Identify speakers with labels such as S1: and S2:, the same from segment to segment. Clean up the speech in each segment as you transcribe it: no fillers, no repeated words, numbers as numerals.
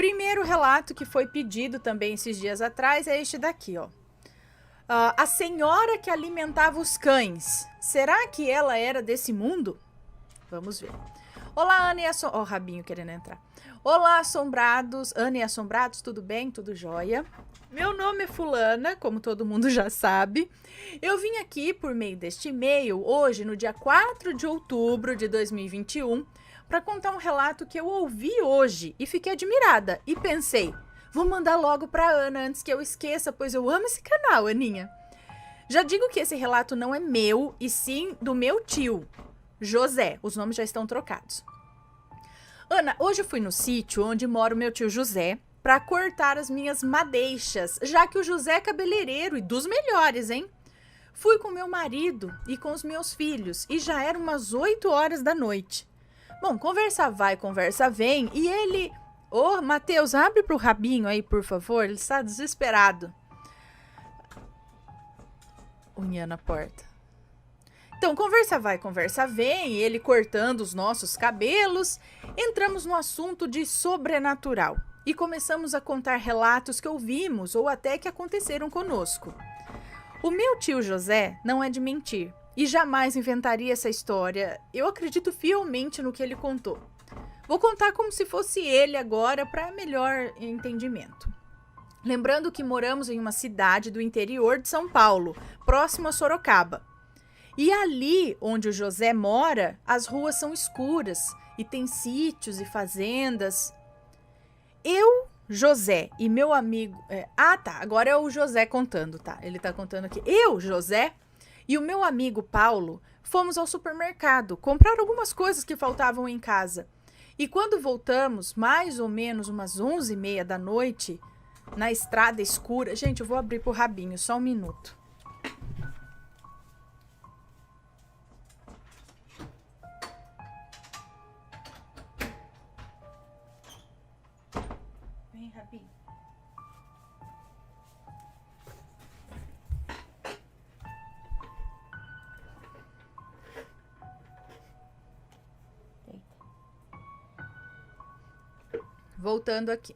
S1: Primeiro relato que foi pedido também esses dias atrás é este daqui, ó. A senhora que alimentava os cães, será que ela era desse mundo? Vamos ver. Olá, Ana e Assombrados. Ó, o Rabinho querendo entrar. Olá, assombrados. Ana e Assombrados, tudo bem? Tudo jóia? Meu nome é Fulana, como todo mundo já sabe. Eu vim aqui por meio deste e-mail, hoje, no dia 4 de outubro de 2021, para contar um relato que eu ouvi hoje e fiquei admirada. E pensei, vou mandar logo para Ana antes que eu esqueça, pois eu amo esse canal, Aninha. Já digo que esse relato não é meu, e sim do meu tio, José. Os nomes já estão trocados. Ana, hoje eu fui no sítio onde mora o meu tio José para cortar as minhas madeixas, já que o José é cabeleireiro e dos melhores, hein? Fui com meu marido e com os meus filhos e já eram umas 8 horas da noite. Bom, conversa vai, conversa vem e ele... Ô, Matheus, abre pro Rabinho aí, por favor, ele está desesperado. Unha na porta. Então, conversa vai, conversa vem, ele cortando os nossos cabelos, entramos no assunto de sobrenatural e começamos a contar relatos que ouvimos ou até que aconteceram conosco. O meu tio José não é de mentir e jamais inventaria essa história. Eu acredito fielmente no que ele contou. Vou contar como se fosse ele agora para melhor entendimento. Lembrando que moramos em uma cidade do interior de São Paulo, próximo a Sorocaba. E ali onde o José mora, as ruas são escuras e tem sítios e fazendas. Eu, José e meu amigo... agora é o José contando, tá? Ele tá contando aqui. Eu, José, e o meu amigo Paulo fomos ao supermercado comprar algumas coisas que faltavam em casa. E quando voltamos, mais ou menos umas 11h30 da noite, na estrada escura... Gente, eu vou abrir pro Rabinho, só um minuto. Vem, Rabinho. Voltando aqui.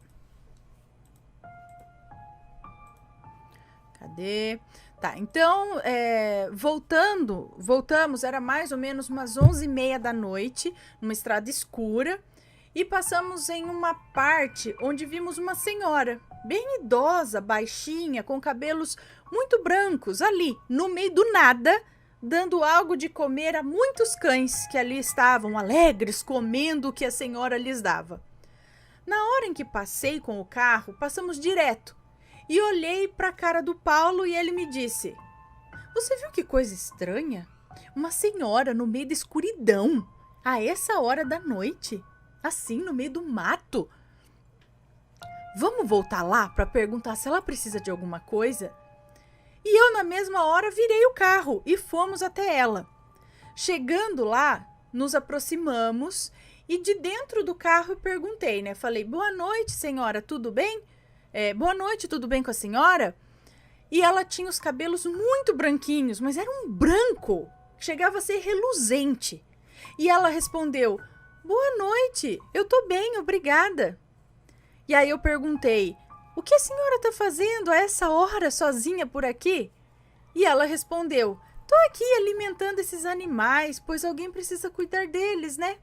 S1: Cadê? Tá, então, voltamos, era mais ou menos umas 11h30 da noite, numa estrada escura, e passamos em uma parte onde vimos uma senhora, bem idosa, baixinha, com cabelos muito brancos, ali, no meio do nada, dando algo de comer a muitos cães que ali estavam, alegres, comendo o que a senhora lhes dava. Na hora em que passei com o carro, passamos direto e olhei para a cara do Paulo e ele me disse: "Você viu que coisa estranha? Uma senhora no meio da escuridão, a essa hora da noite, assim no meio do mato. Vamos voltar lá para perguntar se ela precisa de alguma coisa?" E eu, na mesma hora, virei o carro e fomos até ela. Chegando lá, nos aproximamos e de dentro do carro eu perguntei, né? Falei: "Boa noite, senhora, tudo bem? Boa noite, tudo bem com a senhora?" E ela tinha os cabelos muito branquinhos, mas era um branco, chegava a ser reluzente. E ela respondeu: "Boa noite, eu tô bem, obrigada." E aí eu perguntei: "O que a senhora tá fazendo a essa hora sozinha por aqui?" E ela respondeu: "Tô aqui alimentando esses animais, pois alguém precisa cuidar deles, né?"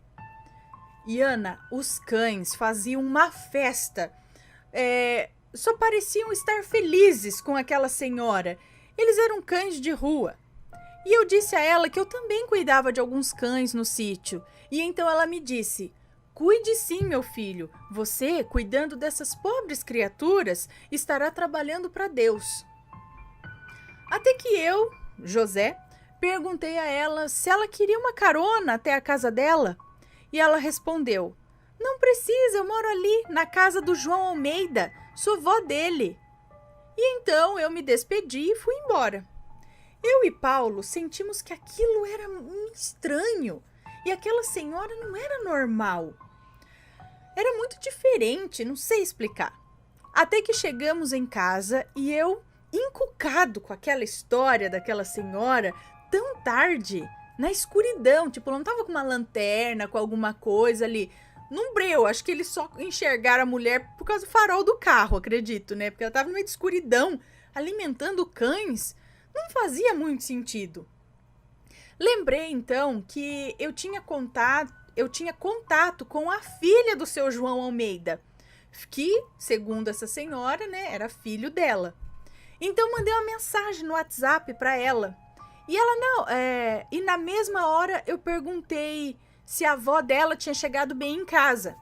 S1: E Ana, os cães faziam uma festa. Só pareciam estar felizes com aquela senhora. Eles eram cães de rua. E eu disse a ela que eu também cuidava de alguns cães no sítio. E então ela me disse: "Cuide sim, meu filho. Você, cuidando dessas pobres criaturas, estará trabalhando para Deus." Até que eu, José, perguntei a ela se ela queria uma carona até a casa dela. E ela respondeu: "Não precisa, eu moro ali, na casa do João Almeida, sou vó dele." E então eu me despedi e fui embora. Eu e Paulo sentimos que aquilo era estranho e aquela senhora não era normal. Era muito diferente, não sei explicar. Até que chegamos em casa e eu, encucado com aquela história daquela senhora, tão tarde, na escuridão, tipo, ela não tava com uma lanterna, com alguma coisa ali. num breu. Acho que eles só enxergaram a mulher por causa do farol do carro, acredito, né? Porque ela tava no meio de escuridão, alimentando cães. Não fazia muito sentido. Lembrei, então, que eu tinha contato com a filha do seu João Almeida, que, segundo essa senhora, né, era filho dela. Então, mandei uma mensagem no WhatsApp para ela. E ela não. E na mesma hora eu perguntei se a avó dela tinha chegado bem em casa.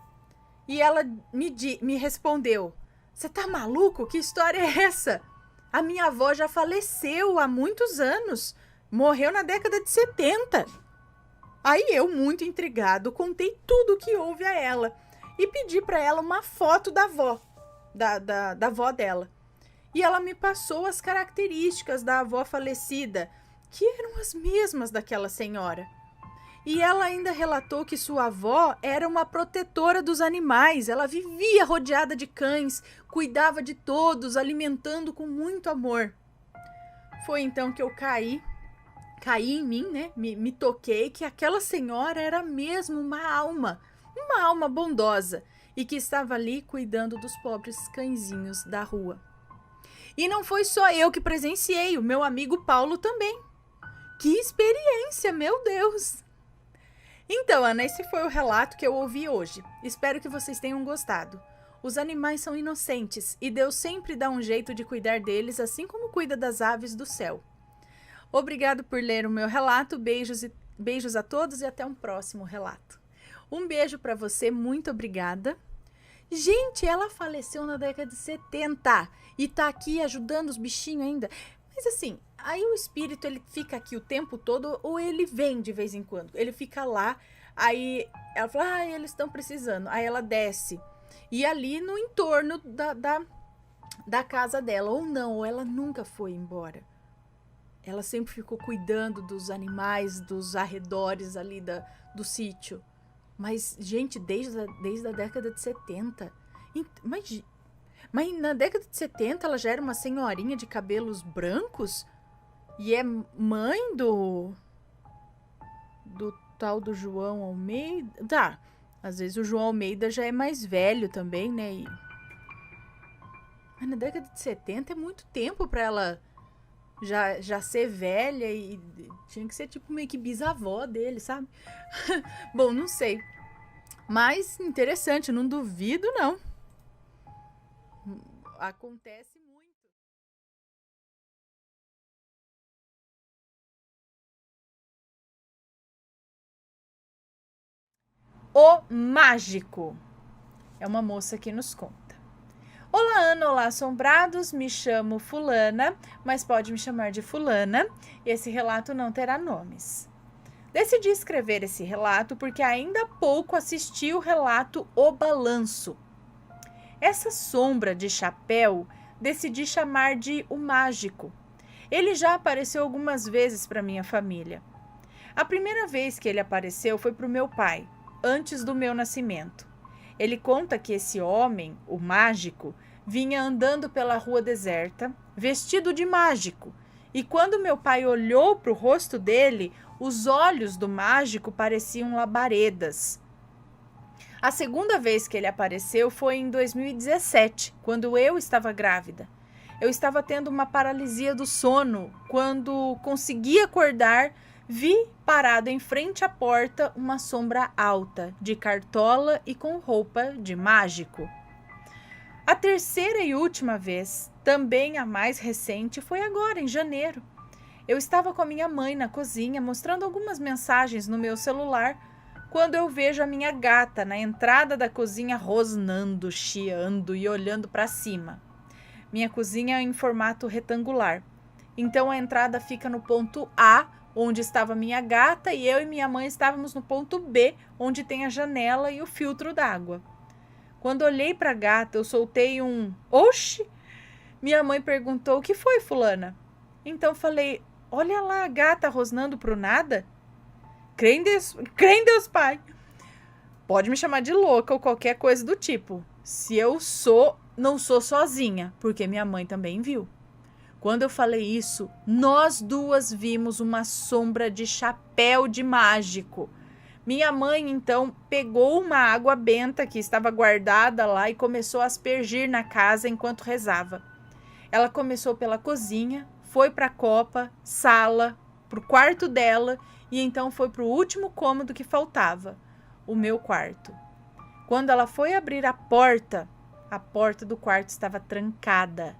S1: E ela me respondeu: "Você tá maluco? Que história é essa? A minha avó já faleceu há muitos anos. Morreu na década de 70. Aí eu, muito intrigado, contei tudo o que houve a ela e pedi para ela uma foto da avó, da avó dela. E ela me passou as características da avó falecida, que eram as mesmas daquela senhora. E ela ainda relatou que sua avó era uma protetora dos animais. Ela vivia rodeada de cães, cuidava de todos, alimentando com muito amor. Foi então que eu caí em mim, né? Me toquei que aquela senhora era mesmo uma alma bondosa e que estava ali cuidando dos pobres cãezinhos da rua. E não foi só eu que presenciei, o meu amigo Paulo também. Que experiência, meu Deus! Então, Ana, esse foi o relato que eu ouvi hoje. Espero que vocês tenham gostado. Os animais são inocentes e Deus sempre dá um jeito de cuidar deles, assim como cuida das aves do céu. Obrigado por ler o meu relato, beijos a todos e até um próximo relato. Um beijo para você, muito obrigada. Gente, ela faleceu na década de 70 e tá aqui ajudando os bichinhos ainda. Mas assim, aí o espírito ele fica aqui o tempo todo ou ele vem de vez em quando? Ele fica lá, aí ela fala, eles estão precisando. Aí ela desce e ali no entorno da casa dela, ou não, ou ela nunca foi embora. Ela sempre ficou cuidando dos animais, dos arredores ali do sítio. Mas, gente, desde a década de 70. Mas na década de 70 ela já era uma senhorinha de cabelos brancos? E é mãe do tal do João Almeida? Tá, às vezes o João Almeida já é mais velho também, né? Mas na década de 70 é muito tempo pra ela já ser velha e tinha que ser tipo meio que bisavó dele, sabe? Bom, não sei. Mas interessante, não duvido não. Acontece muito. O mágico. É uma moça que nos conta. Olá, Ana, olá, assombrados, me chamo Fulana, mas pode me chamar de Fulana, e esse relato não terá nomes. Decidi escrever esse relato porque ainda há pouco assisti o relato O Balanço. Essa sombra de chapéu decidi chamar de O Mágico. Ele já apareceu algumas vezes para minha família. A primeira vez que ele apareceu foi para o meu pai, antes do meu nascimento. Ele conta que esse homem, o mágico, vinha andando pela rua deserta, vestido de mágico, e quando meu pai olhou para o rosto dele, os olhos do mágico pareciam labaredas. A segunda vez que ele apareceu foi em 2017, quando eu estava grávida. Eu estava tendo uma paralisia do sono. Quando consegui acordar, vi parado em frente à porta uma sombra alta, de cartola e com roupa de mágico. A terceira e última vez, também a mais recente, foi agora, em janeiro. Eu estava com a minha mãe na cozinha, mostrando algumas mensagens no meu celular, quando eu vejo a minha gata na entrada da cozinha rosnando, chiando e olhando para cima. Minha cozinha é em formato retangular, então a entrada fica no ponto A, onde estava minha gata, e eu e minha mãe estávamos no ponto B, onde tem a janela e o filtro d'água. Quando olhei para a gata, eu soltei um "Oxi!". Minha mãe perguntou: "O que foi, fulana?". Então falei: "Olha lá a gata rosnando pro nada". Crê em Deus, pai. Pode me chamar de louca ou qualquer coisa do tipo. Se eu não sou sozinha, porque minha mãe também viu. Quando eu falei isso, nós duas vimos uma sombra de chapéu de mágico. Minha mãe, então, pegou uma água benta que estava guardada lá e começou a aspergir na casa enquanto rezava. Ela começou pela cozinha, foi para a copa, sala, para o quarto dela e então foi para o último cômodo que faltava, o meu quarto. Quando ela foi abrir a porta do quarto estava trancada.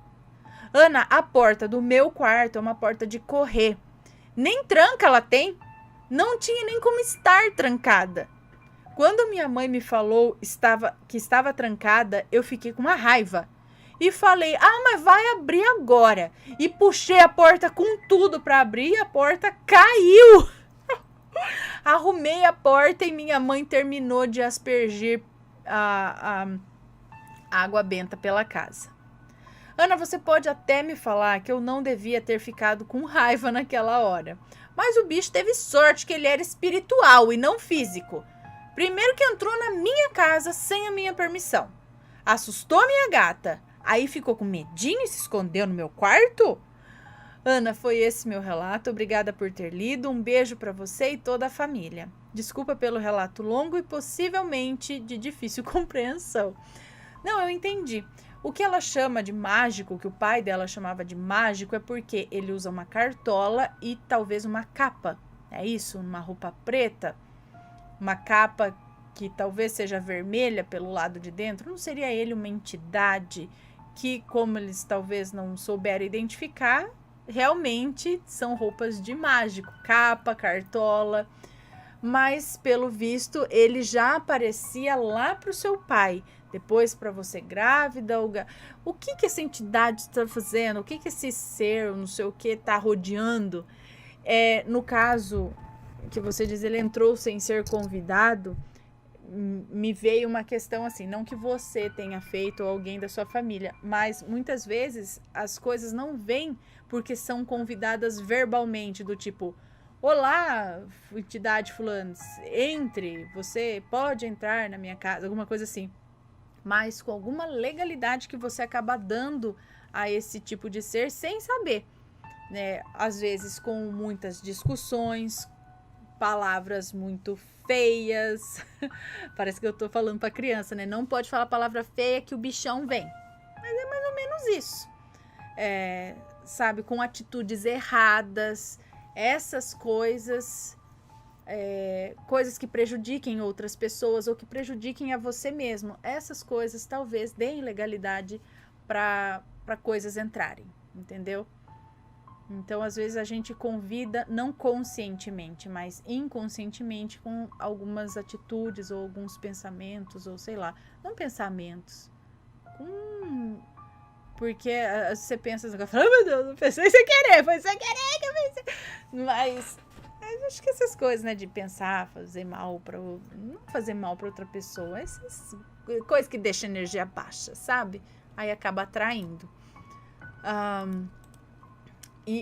S1: Ana, a porta do meu quarto é uma porta de correr. Nem tranca ela tem. Não tinha nem como estar trancada. Quando minha mãe me falou que estava trancada, eu fiquei com uma raiva. E falei, mas vai abrir agora. E puxei a porta com tudo para abrir e a porta caiu. Arrumei a porta e minha mãe terminou de aspergir a água benta pela casa. Ana, você pode até me falar que eu não devia ter ficado com raiva naquela hora. Mas o bicho teve sorte que ele era espiritual e não físico. Primeiro que entrou na minha casa sem a minha permissão. Assustou minha gata. Aí ficou com medinho e se escondeu no meu quarto? Ana, foi esse meu relato. Obrigada por ter lido. Um beijo para você e toda a família. Desculpa pelo relato longo e possivelmente de difícil compreensão. Não, eu entendi. O que ela chama de mágico, o que o pai dela chamava de mágico, é porque ele usa uma cartola e talvez uma capa. É isso? Uma roupa preta? Uma capa que talvez seja vermelha pelo lado de dentro? Não seria ele uma entidade que, como eles talvez não souberam identificar, realmente são roupas de mágico, capa, cartola, mas pelo visto ele já aparecia lá para o seu pai, depois para você grávida. O que essa entidade está fazendo? O que esse ser, não sei o que, está rodeando? No caso que você diz, ele entrou sem ser convidado, me veio uma questão assim, não que você tenha feito ou alguém da sua família, mas muitas vezes as coisas não vêm porque são convidadas verbalmente, do tipo, olá, entidade fulano, entre, você pode entrar na minha casa, alguma coisa assim, mas com alguma legalidade que você acaba dando a esse tipo de ser sem saber, né? Às vezes com muitas discussões, palavras muito feias. Parece que eu tô falando pra criança, né? Não pode falar palavra feia que o bichão vem. Mas é mais ou menos isso. Sabe? Com atitudes erradas. Essas coisas. Coisas que prejudiquem outras pessoas ou que prejudiquem a você mesmo. Essas coisas talvez deem legalidade para coisas entrarem. Entendeu? Então, às vezes, a gente convida, não conscientemente, mas inconscientemente, com algumas atitudes ou alguns pensamentos, ou sei lá, não pensamentos. Porque você pensa, meu Deus, não pensei sem querer, foi sem querer que eu pensei. Mas acho que essas coisas, né, de pensar, fazer mal não fazer mal para outra pessoa, essas coisas que deixam a energia baixa, sabe? Aí acaba atraindo.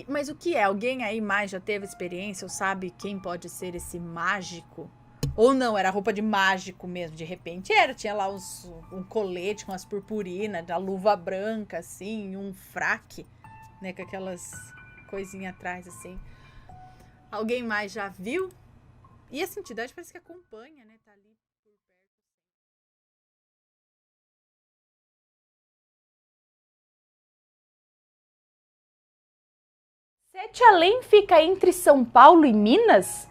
S1: Mas o que é? Alguém aí mais já teve experiência ou sabe quem pode ser esse mágico? Ou não, era roupa de mágico mesmo, de repente tinha lá um colete com as purpurinas, a luva branca, assim, um fraque, né, com aquelas coisinhas atrás, assim. Alguém mais já viu? E essa entidade parece que acompanha, né, tá ali. Sete Além fica entre São Paulo e Minas?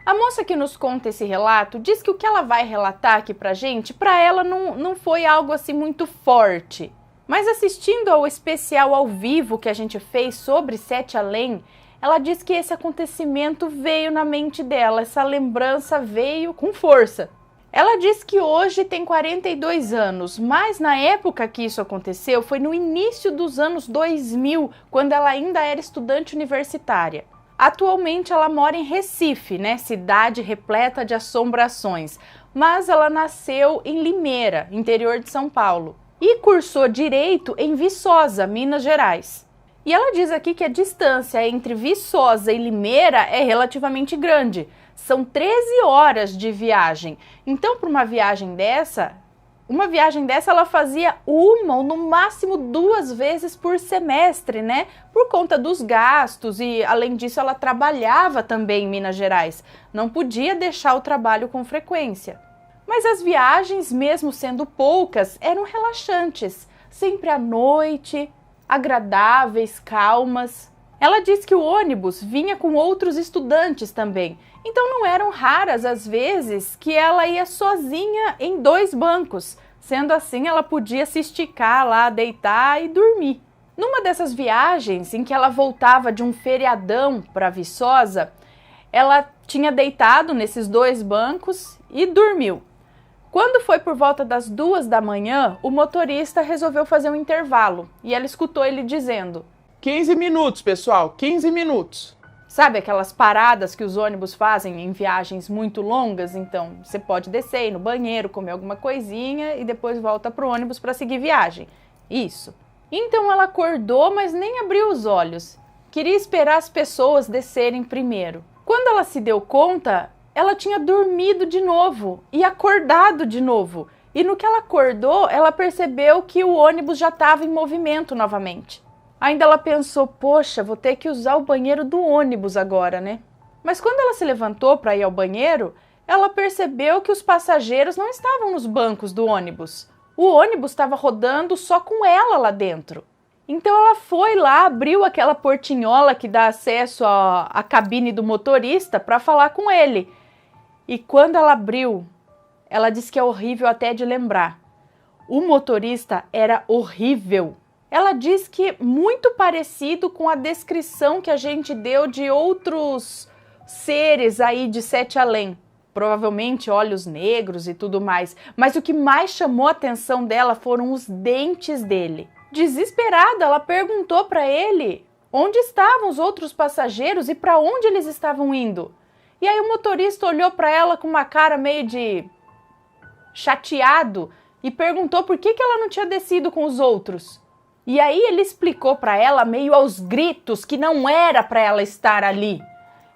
S1: A moça que nos conta esse relato diz que o que ela vai relatar aqui pra gente, pra ela não foi algo assim muito forte. Mas assistindo ao especial ao vivo que a gente fez sobre Sete Além, ela diz que esse acontecimento veio na mente dela, essa lembrança veio com força. Ela diz que hoje tem 42 anos, mas na época que isso aconteceu foi no início dos anos 2000, quando ela ainda era estudante universitária. Atualmente ela mora em Recife, né, cidade repleta de assombrações, mas ela nasceu em Limeira, interior de São Paulo, e cursou Direito em Viçosa, Minas Gerais. E ela diz aqui que a distância entre Viçosa e Limeira é relativamente grande. São 13 horas de viagem. Então, para uma viagem dessa, uma viagem dessa ela fazia uma ou no máximo 2 vezes por semestre, né? Por conta dos gastos e, além disso, ela trabalhava também em Minas Gerais. Não podia deixar o trabalho com frequência. Mas as viagens, mesmo sendo poucas, eram relaxantes, sempre à noite, agradáveis, calmas. Ela diz que o ônibus vinha com outros estudantes também, então não eram raras as vezes que ela ia sozinha em 2 bancos. Sendo assim, ela podia se esticar lá, deitar e dormir. Numa dessas viagens em que ela voltava de um feriadão para Viçosa, ela tinha deitado nesses 2 bancos e dormiu. Quando foi por volta das 2 da manhã, o motorista resolveu fazer um intervalo e ela escutou ele dizendo:
S2: 15 minutos, pessoal, 15 minutos.
S1: Sabe aquelas paradas que os ônibus fazem em viagens muito longas? Então, você pode descer, ir no banheiro, comer alguma coisinha e depois volta pro ônibus para seguir viagem. Isso. Então ela acordou, mas nem abriu os olhos. Queria esperar as pessoas descerem primeiro. Quando ela se deu conta, ela tinha dormido de novo e acordado de novo. E no que ela acordou, ela percebeu que o ônibus já estava em movimento novamente. Ainda ela pensou, poxa, vou ter que usar o banheiro do ônibus agora, né? Mas quando ela se levantou para ir ao banheiro, ela percebeu que os passageiros não estavam nos bancos do ônibus. O ônibus estava rodando só com ela lá dentro. Então ela foi lá, abriu aquela portinhola que dá acesso à cabine do motorista para falar com ele. E quando ela abriu, ela disse que é horrível até de lembrar. O motorista era horrível. Ela diz que muito parecido com a descrição que a gente deu de outros seres aí de Sete Além. Provavelmente olhos negros e tudo mais. Mas o que mais chamou a atenção dela foram os dentes dele. Desesperada, ela perguntou para ele onde estavam os outros passageiros e para onde eles estavam indo. E aí o motorista olhou para ela com uma cara meio de chateado e perguntou por que ela não tinha descido com os outros. E aí ele explicou para ela, meio aos gritos, que não era para ela estar ali.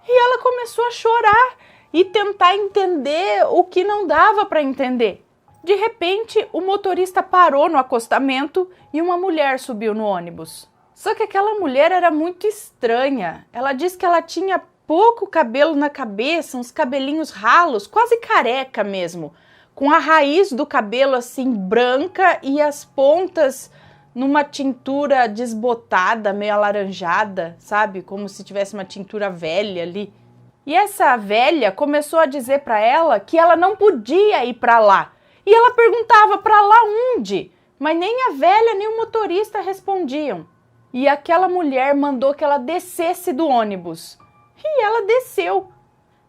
S1: E ela começou a chorar e tentar entender o que não dava para entender. De repente, o motorista parou no acostamento e uma mulher subiu no ônibus. Só que aquela mulher era muito estranha. Ela disse que ela tinha pouco cabelo na cabeça, uns cabelinhos ralos, quase careca mesmo, com a raiz do cabelo assim branca e as pontas numa tintura desbotada, meio alaranjada, sabe? Como se tivesse uma tintura velha ali. E essa velha começou a dizer para ela que ela não podia ir para lá. E ela perguntava para lá onde? Mas nem a velha nem o motorista respondiam. E aquela mulher mandou que ela descesse do ônibus. E ela desceu.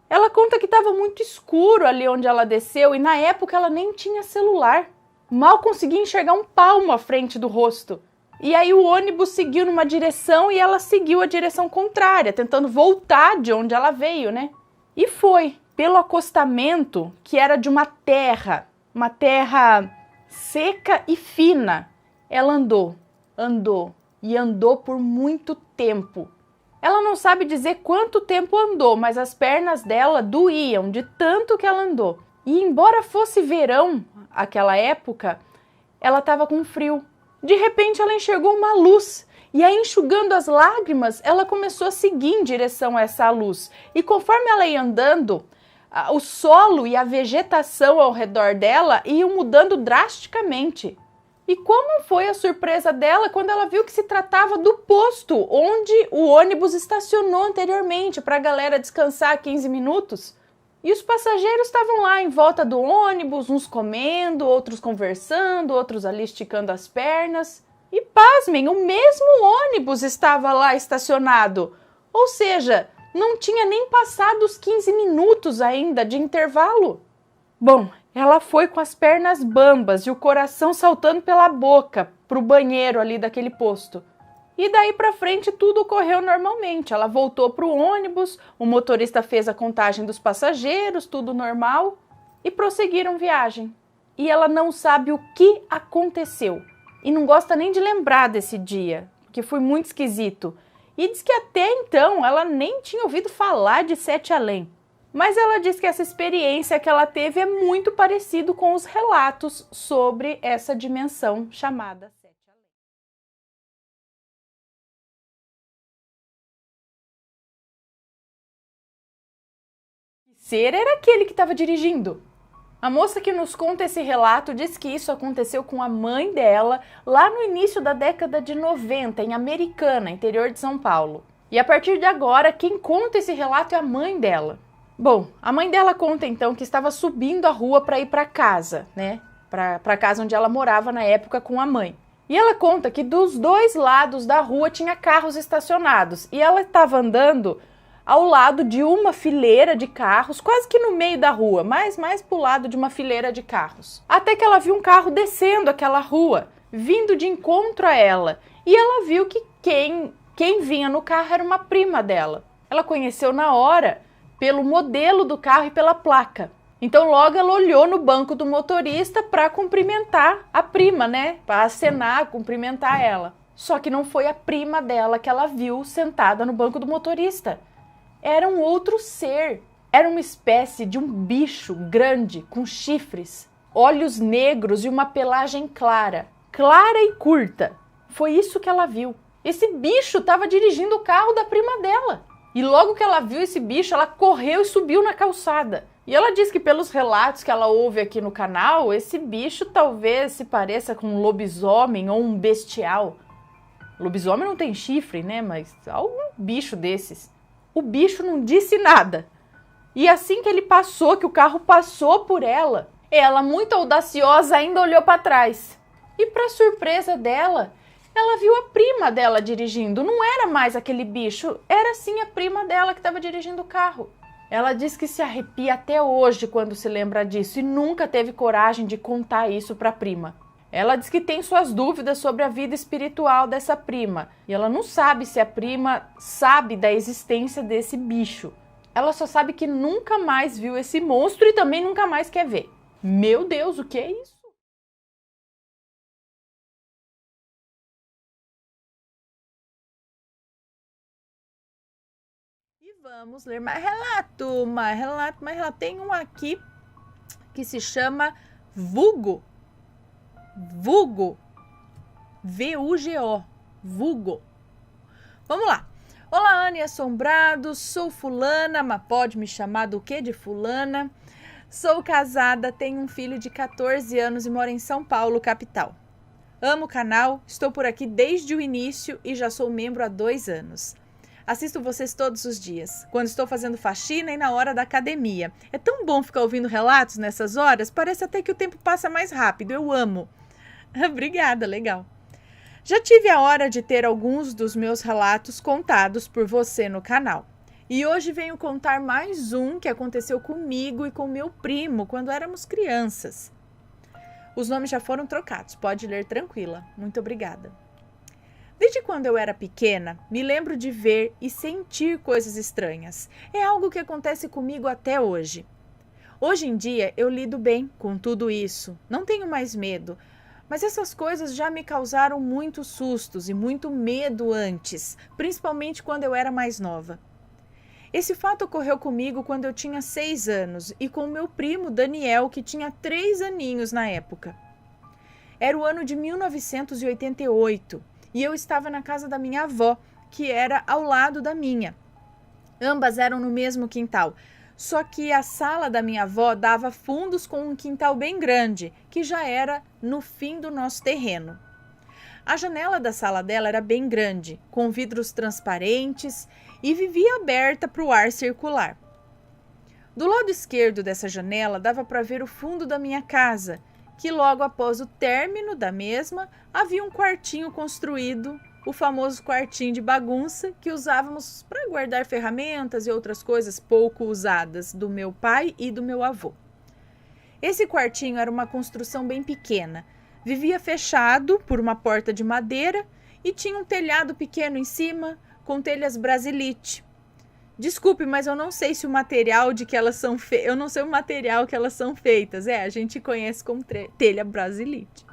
S1: Ela conta que estava muito escuro ali onde ela desceu e na época ela nem tinha celular. Mal conseguia enxergar um palmo à frente do rosto. E aí o ônibus seguiu numa direção e ela seguiu a direção contrária, tentando voltar de onde ela veio, né? E foi pelo acostamento que era de uma terra seca e fina. Ela andou e andou por muito tempo. Ela não sabe dizer quanto tempo andou, mas as pernas dela doíam de tanto que ela andou. E embora fosse verão, aquela época, ela estava com frio. De repente ela enxergou uma luz e aí enxugando as lágrimas ela começou a seguir em direção a essa luz. E conforme ela ia andando, o solo e a vegetação ao redor dela iam mudando drasticamente. E como foi a surpresa dela quando ela viu que se tratava do posto onde o ônibus estacionou anteriormente para a galera descansar 15 minutos. E os passageiros estavam lá em volta do ônibus, uns comendo, outros conversando, outros ali esticando as pernas. E pasmem, o mesmo ônibus estava lá estacionado. Ou seja, não tinha nem passado os 15 minutos ainda de intervalo. Bom, ela foi com as pernas bambas e o coração saltando pela boca para o banheiro ali daquele posto. E daí para frente tudo ocorreu normalmente. Ela voltou para o ônibus, o motorista fez a contagem dos passageiros, tudo normal, e prosseguiram viagem. E ela não sabe o que aconteceu. E não gosta nem de lembrar desse dia, porque foi muito esquisito. E diz que até então ela nem tinha ouvido falar de Sete Além. Mas ela diz que essa experiência que ela teve é muito parecido com os relatos sobre essa dimensão chamada Sete Além. Que ser era aquele que estava dirigindo? A moça que nos conta esse relato diz que isso aconteceu com a mãe dela lá no início da década de 90, em Americana, interior de São Paulo. E a partir de agora, quem conta esse relato é a mãe dela. Bom, a mãe dela conta então que estava subindo a rua para ir para casa, né? Para casa onde ela morava na época com a mãe. E ela conta que dos dois lados da rua tinha carros estacionados e ela estava andando ao lado de uma fileira de carros, quase que no meio da rua, mais pro lado de uma fileira de carros. Até que ela viu um carro descendo aquela rua, vindo de encontro a ela. E ela viu que quem vinha no carro era uma prima dela. Ela conheceu na hora pelo modelo do carro e pela placa. Então logo ela olhou no banco do motorista para cumprimentar a prima, né? Para acenar, cumprimentar ela. Só que não foi a prima dela que ela viu sentada no banco do motorista. Era um outro ser. Era uma espécie de um bicho grande, com chifres, olhos negros e uma pelagem clara e curta. Foi isso que ela viu. Esse bicho estava dirigindo o carro da prima dela. E logo que ela viu esse bicho, ela correu e subiu na calçada. E ela diz que pelos relatos que ela ouve aqui no canal, esse bicho talvez se pareça com um lobisomem ou um bestial. Lobisomem não tem chifre, né? Mas algum bicho desses. O bicho não disse nada. E assim que ele passou, que o carro passou por ela, muito audaciosa, ainda olhou para trás. E para surpresa dela, ela viu a prima dela dirigindo. Não era mais aquele bicho, era sim a prima dela que estava dirigindo o carro. Ela diz que se arrepia até hoje quando se lembra disso e nunca teve coragem de contar isso para a prima. Ela diz que tem suas dúvidas sobre a vida espiritual dessa prima. E ela não sabe se a prima sabe da existência desse bicho. Ela só sabe que nunca mais viu esse monstro e também nunca mais quer ver. Meu Deus, o que é isso? E vamos ler mais relato. Tem um aqui que se chama Vugo. Vugo. V-U-G-O. Vugo. Vamos lá. Olá, Anne assombrados. Sou fulana, mas pode me chamar do quê de fulana? Sou casada, tenho um filho de 14 anos e moro em São Paulo, capital. Amo o canal, estou por aqui desde o início e já sou membro há 2 anos. Assisto vocês todos os dias, quando estou fazendo faxina e na hora da academia. É tão bom ficar ouvindo relatos nessas horas, parece até que o tempo passa mais rápido, eu amo. Obrigada, legal. Já tive a hora de ter alguns dos meus relatos contados por você no canal. E hoje venho contar mais um que aconteceu comigo e com meu primo quando éramos crianças. Os nomes já foram trocados, pode ler tranquila. Muito obrigada. Desde quando eu era pequena, me lembro de ver e sentir coisas estranhas. É algo que acontece comigo até hoje. Hoje em dia eu lido bem com tudo isso, não tenho mais medo, mas essas coisas já me causaram muitos sustos e muito medo antes, principalmente quando eu era mais nova. Esse fato ocorreu comigo quando eu tinha 6 anos e com meu primo Daniel, que tinha 3 aninhos na época. Era o ano de 1988 e eu estava na casa da minha avó, que era ao lado da minha. Ambas eram no mesmo quintal, só que a sala da minha avó dava fundos com um quintal bem grande, que já era no fim do nosso terreno. A janela da sala dela era bem grande, com vidros transparentes e vivia aberta para o ar circular. Do lado esquerdo dessa janela dava para ver o fundo da minha casa, que logo após o término da mesma havia um quartinho construído, o famoso quartinho de bagunça que usávamos para guardar ferramentas e outras coisas pouco usadas do meu pai e do meu avô. Esse quartinho era uma construção bem pequena, vivia fechado por uma porta de madeira e tinha um telhado pequeno em cima com telhas Brasilite. Desculpe, mas eu não sei se o material de que elas são feitas, eu não sei o material que elas são feitas. A gente conhece como telha Brasilite.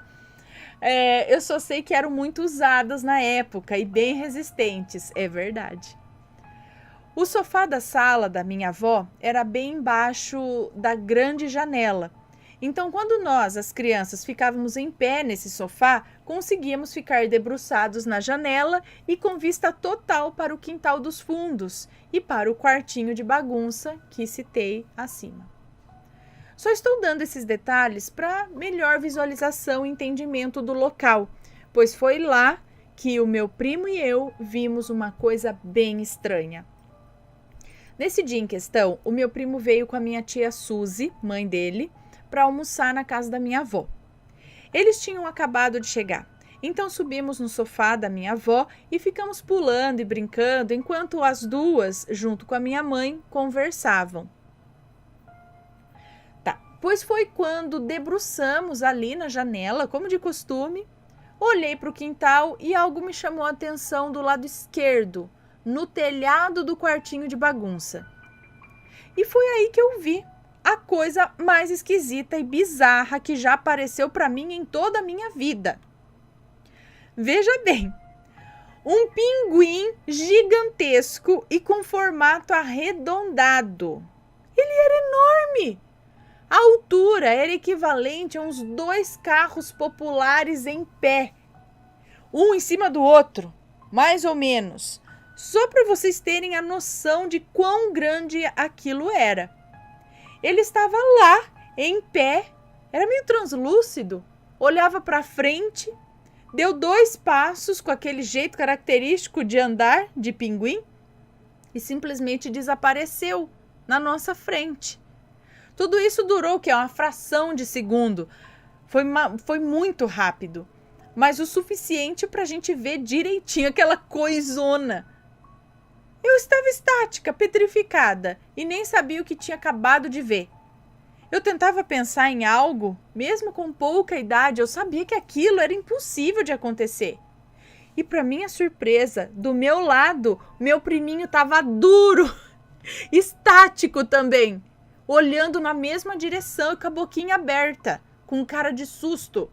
S1: Eu só sei que eram muito usadas na época e bem resistentes, é verdade. O sofá da sala da minha avó era bem embaixo da grande janela. Então, quando nós, as crianças, ficávamos em pé nesse sofá, conseguíamos ficar debruçados na janela e com vista total para o quintal dos fundos e para o quartinho de bagunça que citei acima. Só estou dando esses detalhes para melhor visualização e entendimento do local, pois foi lá que o meu primo e eu vimos uma coisa bem estranha. Nesse dia em questão, o meu primo veio com a minha tia Suzy, mãe dele, para almoçar na casa da minha avó. Eles tinham acabado de chegar, então subimos no sofá da minha avó e ficamos pulando e brincando enquanto as duas, junto com a minha mãe, conversavam. Pois foi quando debruçamos ali na janela, como de costume, olhei para o quintal e algo me chamou a atenção do lado esquerdo, no telhado do quartinho de bagunça. E foi aí que eu vi a coisa mais esquisita e bizarra que já apareceu para mim em toda a minha vida. Veja bem, um pinguim gigantesco e com formato arredondado. Ele era enorme. A altura era equivalente a uns 2 carros populares em pé, um em cima do outro, mais ou menos, só para vocês terem a noção de quão grande aquilo era. Ele estava lá, em pé, era meio translúcido, olhava para frente, deu 2 passos com aquele jeito característico de andar de pinguim e simplesmente desapareceu na nossa frente. Tudo isso durou uma fração de segundo. Foi muito rápido, mas o suficiente para a gente ver direitinho aquela coisona. Eu estava estática, petrificada, e nem sabia o que tinha acabado de ver. Eu tentava pensar em algo, mesmo com pouca idade, eu sabia que aquilo era impossível de acontecer. E para minha surpresa, do meu lado, meu priminho estava duro, estático também, olhando na mesma direção e com a boquinha aberta, com cara de susto.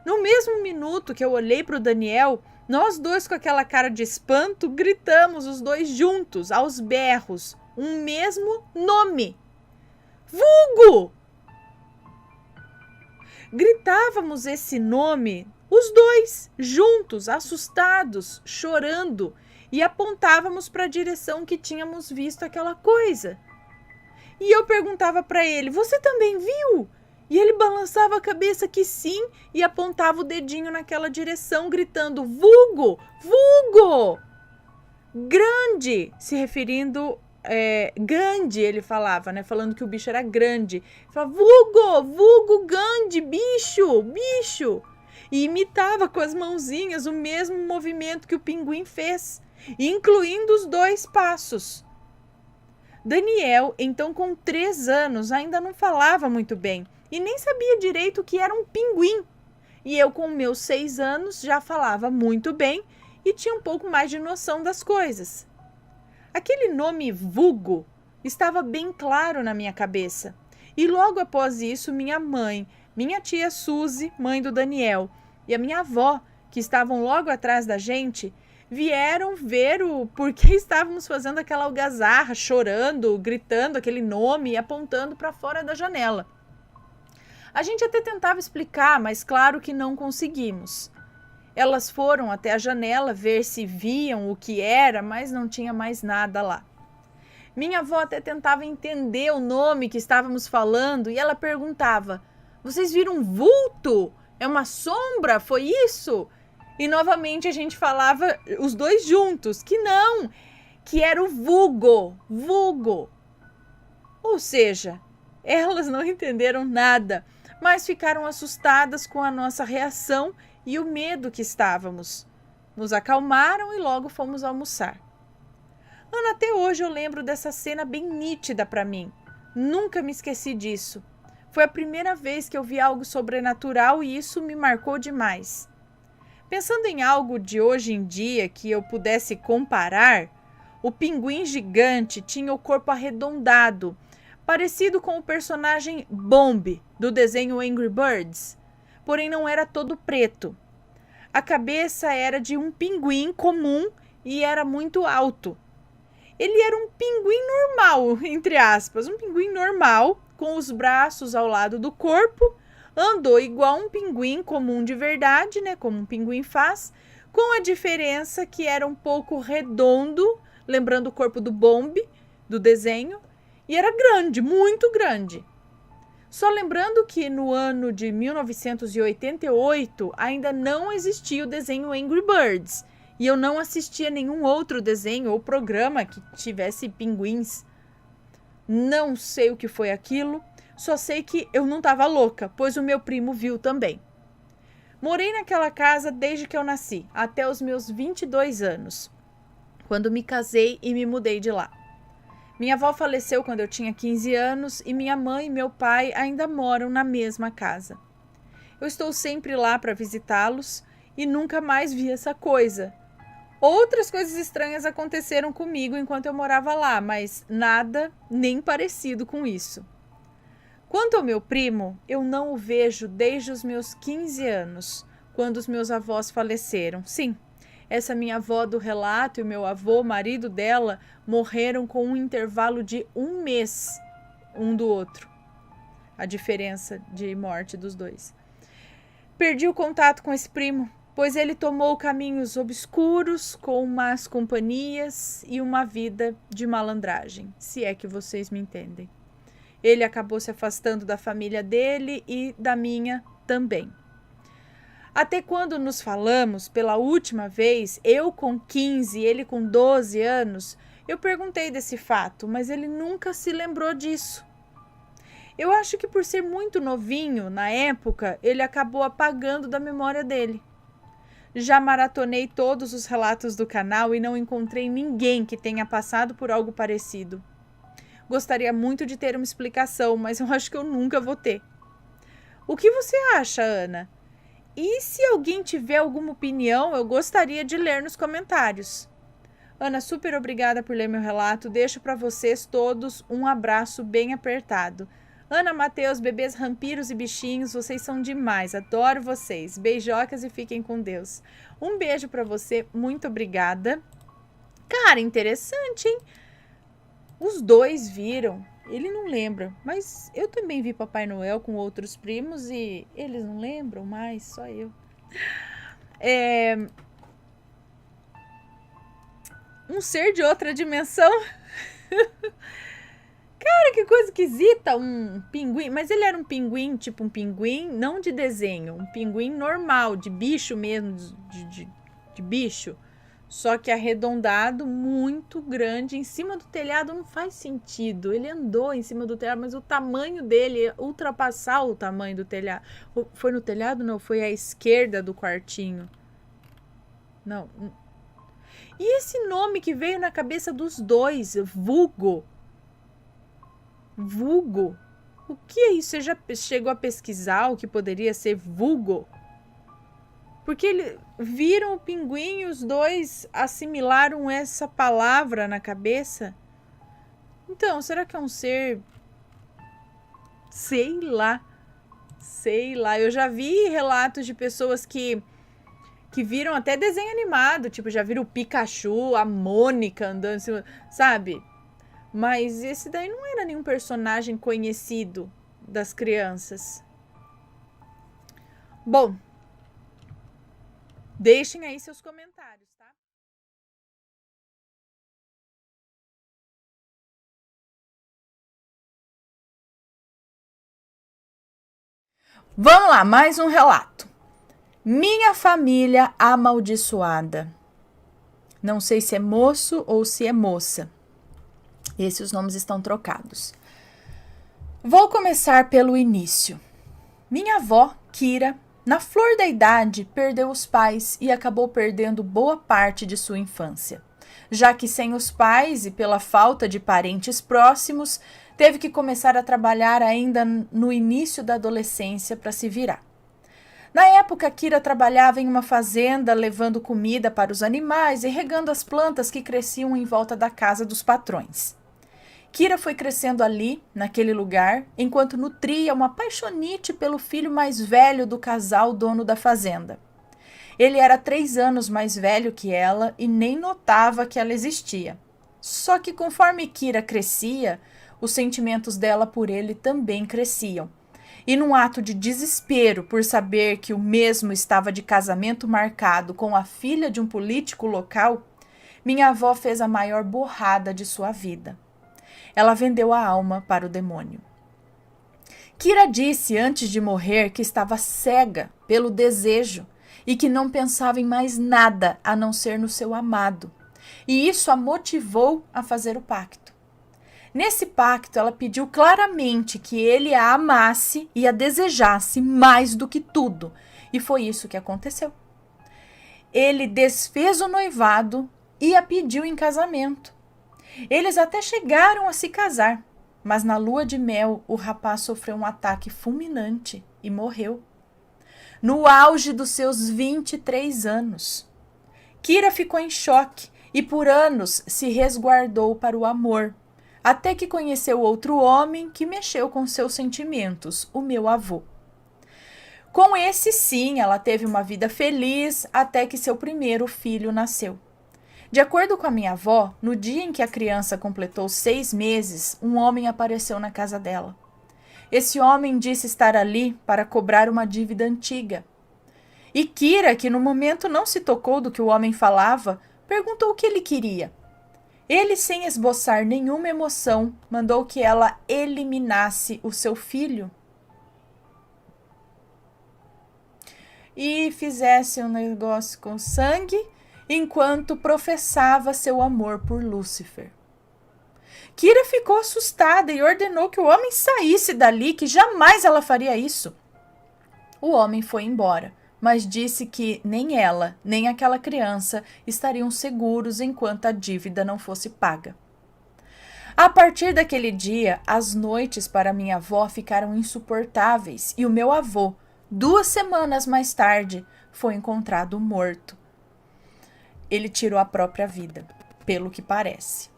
S1: No mesmo minuto que eu olhei para o Daniel, nós dois com aquela cara de espanto, gritamos os dois juntos, aos berros, um mesmo nome. Vulgo! Gritávamos esse nome, os dois, juntos, assustados, chorando, e apontávamos para a direção que tínhamos visto aquela coisa. E eu perguntava para ele, você também viu? E ele balançava a cabeça que sim e apontava o dedinho naquela direção, gritando, vulgo, vulgo! Grande, se referindo, Gandhi, ele falava, né? Falando que o bicho era grande. Ele falava, vulgo, vulgo, Gandhi, bicho, bicho! E imitava com as mãozinhas o mesmo movimento que o pinguim fez, incluindo os 2 passos. Daniel, então com 3 anos, ainda não falava muito bem e nem sabia direito o que era um pinguim. E eu, com meus 6 anos, já falava muito bem e tinha um pouco mais de noção das coisas. Aquele nome vulgo estava bem claro na minha cabeça. E logo após isso, minha mãe, minha tia Suzy, mãe do Daniel, e a minha avó, que estavam logo atrás da gente, vieram ver o porquê estávamos fazendo aquela algazarra, chorando, gritando aquele nome e apontando para fora da janela. A gente até tentava explicar, mas claro que não conseguimos. Elas foram até a janela ver se viam o que era, mas não tinha mais nada lá. Minha avó até tentava entender o nome que estávamos falando e ela perguntava, vocês viram um vulto? É uma sombra? Foi isso? E novamente a gente falava, os dois juntos, que não, que era o vulgo, vulgo. Ou seja, elas não entenderam nada, mas ficaram assustadas com a nossa reação e o medo que estávamos. Nos acalmaram e logo fomos almoçar. Ana, até hoje eu lembro dessa cena bem nítida para mim. Nunca me esqueci disso. Foi a primeira vez que eu vi algo sobrenatural e isso me marcou demais. Pensando em algo de hoje em dia que eu pudesse comparar, o pinguim gigante tinha o corpo arredondado, parecido com o personagem Bomb, do desenho Angry Birds, porém não era todo preto. A cabeça era de um pinguim comum e era muito alto. Ele era um pinguim normal, entre aspas, um pinguim normal, com os braços ao lado do corpo, andou igual um pinguim comum de verdade, né, como um pinguim faz, com a diferença que era um pouco redondo, lembrando o corpo do Bombi, do desenho, e era grande, muito grande. Só lembrando que no ano de 1988 ainda não existia o desenho Angry Birds, e eu não assistia nenhum outro desenho ou programa que tivesse pinguins. Não sei o que foi aquilo, só sei que eu não estava louca, pois o meu primo viu também. Morei naquela casa desde que eu nasci, até os meus 22 anos, quando me casei e me mudei de lá. Minha avó faleceu quando eu tinha 15 anos e minha mãe e meu pai ainda moram na mesma casa. Eu estou sempre lá para visitá-los e nunca mais vi essa coisa. Outras coisas estranhas aconteceram comigo enquanto eu morava lá, mas nada nem parecido com isso. Quanto ao meu primo, eu não o vejo desde os meus 15 anos, quando os meus avós faleceram. Sim, essa minha avó do relato e o meu avô, marido dela, morreram com um intervalo de 1 mês um do outro. A diferença de morte dos dois. Perdi o contato com esse primo, pois ele tomou caminhos obscuros, com más companhias e uma vida de malandragem, se é que vocês me entendem. Ele acabou se afastando da família dele e da minha também. Até quando nos falamos pela última vez, eu com 15 e ele com 12 anos, eu perguntei desse fato, mas ele nunca se lembrou disso. Eu acho que por ser muito novinho, na época, ele acabou apagando da memória dele. Já maratonei todos os relatos do canal e não encontrei ninguém que tenha passado por algo parecido. Gostaria muito de ter uma explicação, mas eu acho que eu nunca vou ter. O que você acha, Ana? E se alguém tiver alguma opinião, eu gostaria de ler nos comentários. Ana, super obrigada por ler meu relato. Deixo para vocês todos um abraço bem apertado. Ana, Matheus, bebês rampiros e bichinhos, vocês são demais. Adoro vocês. Beijocas e fiquem com Deus. Um beijo para você. Muito obrigada. Cara, interessante, hein? Os dois viram. Ele não lembra, mas eu também vi Papai Noel com outros primos e eles não lembram mais, só eu. Um ser de outra dimensão. Cara, que coisa esquisita, um pinguim. Mas ele era um pinguim, tipo um pinguim, não de desenho, um pinguim normal, de bicho mesmo, de bicho. Só que arredondado, muito grande, em cima do telhado. Não faz sentido. Ele andou em cima do telhado, mas o tamanho dele ia ultrapassar o tamanho do telhado. Foi no telhado? Não, foi à esquerda do quartinho. Não. E esse nome que veio na cabeça dos dois, Vugo? Vugo? O que é isso? Você já chegou a pesquisar o que poderia ser Vugo? Porque eles viram o pinguim e os dois assimilaram essa palavra na cabeça. Então, será que é um ser... Sei lá. Eu já vi relatos de pessoas que viram até desenho animado. Tipo, já viram o Pikachu, a Mônica andando, sabe? Mas esse daí não era nenhum personagem conhecido das crianças. Bom, deixem aí seus comentários, tá? Vamos lá, mais um relato. Minha família amaldiçoada. Não sei se é moço ou se é moça. Esses nomes estão trocados. Vou começar pelo início. Minha avó, Kira, na flor da idade, perdeu os pais e acabou perdendo boa parte de sua infância, já que sem os pais e pela falta de parentes próximos, teve que começar a trabalhar ainda no início da adolescência para se virar. Na época, Kira trabalhava em uma fazenda, levando comida para os animais e regando as plantas que cresciam em volta da casa dos patrões. Kira foi crescendo ali, naquele lugar, enquanto nutria uma paixonite pelo filho mais velho do casal dono da fazenda. Ele era 3 anos mais velho que ela e nem notava que ela existia. Só que conforme Kira crescia, os sentimentos dela por ele também cresciam. E num ato de desespero por saber que o mesmo estava de casamento marcado com a filha de um político local, minha avó fez a maior borrada de sua vida. Ela vendeu a alma para o demônio. Kira disse antes de morrer que estava cega pelo desejo e que não pensava em mais nada a não ser no seu amado. E isso a motivou a fazer o pacto. Nesse pacto, ela pediu claramente que ele a amasse e a desejasse mais do que tudo. E foi isso que aconteceu. Ele desfez o noivado e a pediu em casamento. Eles até chegaram a se casar, mas na lua de mel o rapaz sofreu um ataque fulminante e morreu. No auge dos seus 23 anos. Kira ficou em choque e por anos se resguardou para o amor, até que conheceu outro homem que mexeu com seus sentimentos, o meu avô. Com esse sim, ela teve uma vida feliz até que seu primeiro filho nasceu. De acordo com a minha avó, no dia em que a criança completou 6 meses, um homem apareceu na casa dela. Esse homem disse estar ali para cobrar uma dívida antiga. E Kira, que no momento não se tocou do que o homem falava, perguntou o que ele queria. Ele, sem esboçar nenhuma emoção, mandou que ela eliminasse o seu filho e fizesse um negócio com sangue enquanto professava seu amor por Lúcifer. Kira ficou assustada e ordenou que o homem saísse dali, que jamais ela faria isso. O homem foi embora, mas disse que nem ela, nem aquela criança estariam seguros enquanto a dívida não fosse paga. A partir daquele dia, as noites para minha avó ficaram insuportáveis e o meu avô, 2 semanas mais tarde, foi encontrado morto. Ele tirou a própria vida, pelo que parece.